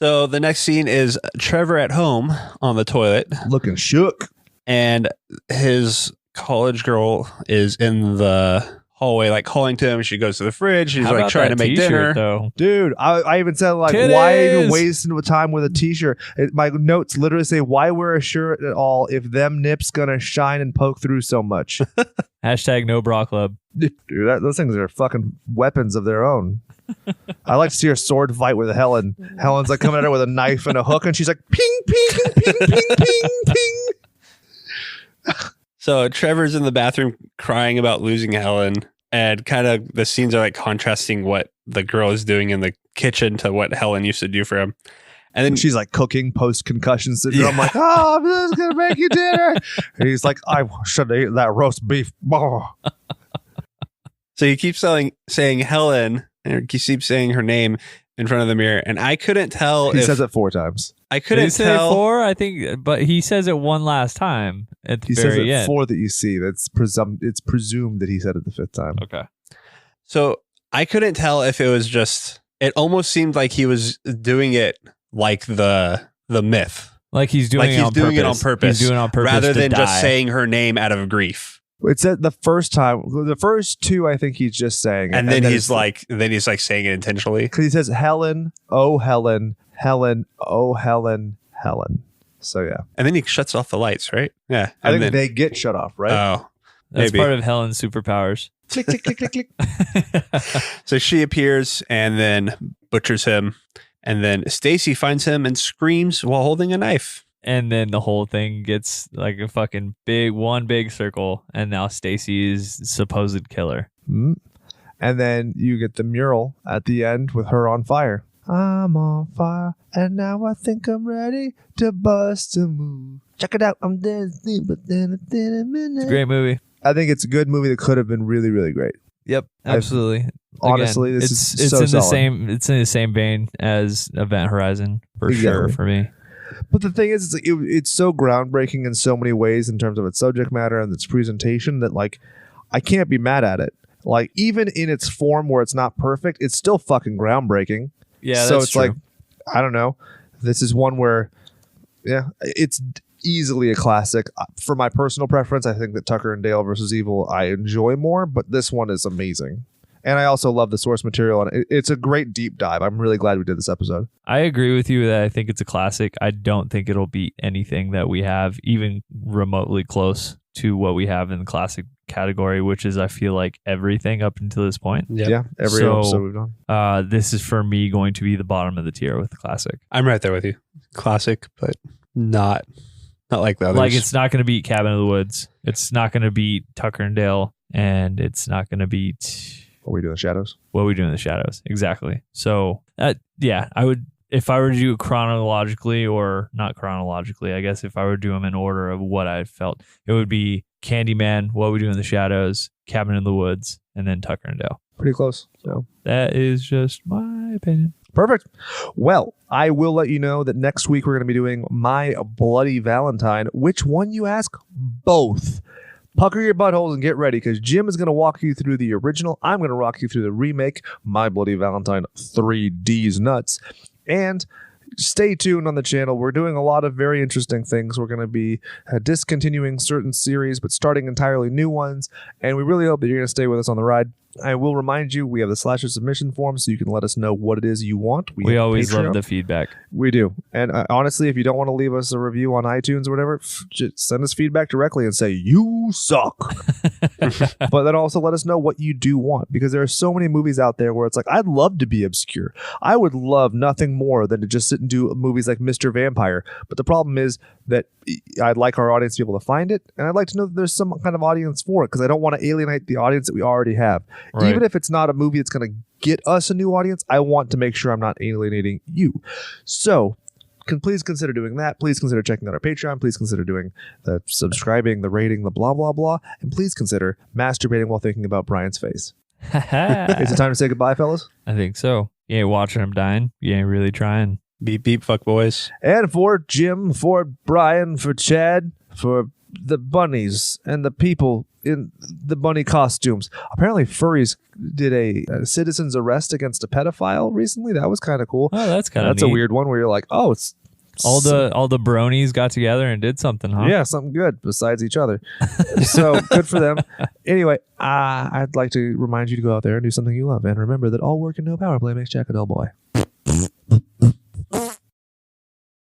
So the next scene is Trevor at home on the toilet. Looking shook. And his college girl is in the hallway, like calling to him. She goes to the fridge. She's like trying to make dinner. Though? Dude, I even said, like, Titties! why even waste time with a t-shirt? My notes literally say, why wear a shirt at all if them nips gonna shine and poke through so much? Hashtag no bra club. Dude, those things are fucking weapons of their own. I like to see her sword fight with Helen. Helen's like coming at her with a knife and a hook, and she's like, ping, ping, ping, ping, ping, ping. So Trevor's in the bathroom crying about losing Helen, and kind of the scenes are like contrasting what the girl is doing in the kitchen to what Helen used to do for him. And then she's like cooking post-concussion syndrome. I'm like, oh, I'm just going to make you dinner. And he's like, I should have eaten that roast beef. Oh. So he keeps saying Helen, and he keeps saying her name in front of the mirror. And I couldn't tell He says it 4 times. I couldn't Did he tell. say 4? I think, but he says it one last time at the He very says it end. 4 that you see. It's presumed that he said it the 5th time. Okay. So I couldn't tell if it was just, it almost seemed like he was doing it like the myth. Like he's doing it on purpose. He's doing it on purpose rather than to just die. saying her name out of grief. It said the first time, the first 2, I think he's just saying it. And then he's like saying it intentionally. Because he says, Helen, oh, Helen, Helen, oh, Helen, Helen. So, yeah. And then he shuts off the lights, right? Yeah. I think they get shut off, right? Oh, That's maybe. part of Helen's superpowers. Click, click, click, click, click. So she appears and then butchers him. And then Stacy finds him and screams while holding a knife. And then the whole thing gets like a fucking one big circle. And now Stacy is supposed killer. Mm. And then you get the mural at the end with her on fire. I'm on fire, and now I think I'm ready to bust a move. Check it out. I'm dancing, but then I didn't It's a great movie. I think it's a good movie that could have been really, really great. Yep, absolutely. Honestly, this is so in the solid. same. It's in the same vein as Event Horizon for sure for me. But the thing is, it's so groundbreaking in so many ways in terms of its subject matter and its presentation that like I can't be mad at it. Like even in its form where it's not perfect, it's still fucking groundbreaking. Yeah, so that's it's true. like I don't know. This is one where, yeah, it's easily a classic. For my personal preference, I think that Tucker and Dale versus Evil I enjoy more, but this one is amazing. And I also love the source material, and it's a great deep dive. I'm really glad we did this episode. I agree with you that I think it's a classic. I don't think it'll beat anything that we have, even remotely close to what we have in the classic category, which is, I feel like, everything up until this point. Yep. Yeah, every So, episode we've done. This is, for me, going to be the bottom of the tier with the classic. I'm right there with you. Classic, but not like the others. Like, it's not going to beat Cabin in the Woods. It's not going to beat Tucker and Dale. And it's not going to beat... What we do in the shadows. What we do in the shadows. Exactly. So, yeah, I would, if I were to do chronologically, or not chronologically, I guess if I were to do them in order of what I felt, it would be Candyman, What We Do in the Shadows, Cabin in the Woods, and then Tucker and Dale. Pretty close. So that is just my opinion. Perfect. Well, I will let you know that next week we're going to be doing My Bloody Valentine. Which one, you ask? Both. Pucker your buttholes and get ready, because Jim is going to walk you through the original. I'm going to walk you through the remake, My Bloody Valentine 3D's Nuts. And stay tuned on the channel. We're doing a lot of very interesting things. We're going to be discontinuing certain series, but starting entirely new ones. And we really hope that you're going to stay with us on the ride. I will remind you, we have the slasher submission form, so you can let us know what it is you want. We always Patreon. love the feedback. We do. And honestly, if you don't want to leave us a review on iTunes or whatever, just send us feedback directly and say, you suck. But then also let us know what you do want, because there are so many movies out there where it's like, I'd love to be obscure. I would love nothing more than to just sit and do movies like Mr. Vampire. But the problem is that I'd like our audience to be able to find it, and I'd like to know that there's some kind of audience for it, because I don't want to alienate the audience that we already have. Right. Even if it's not a movie that's going to get us a new audience, I want to make sure I'm not alienating you. So please consider doing that. Please consider checking out our Patreon. Please consider doing the subscribing, the rating, the blah, blah, blah. And please consider masturbating while thinking about Brian's face. Is it time to say goodbye, fellas? I think so. You ain't watching him dying. You ain't really trying. Beep, beep, fuck boys. And for Jim, for Brian, for Chad, for the bunnies and the people in the bunny costumes. Apparently furries did a citizen's arrest against a pedophile recently. That was kind of cool. Oh, that's kind of That's a weird one where you're like, oh, it's all the bronies got together and did something, huh? yeah, something good besides each other. So good for them. Anyway, I'd like to remind you to go out there and do something you love. And remember that all work and no power play makes Jack a dull boy.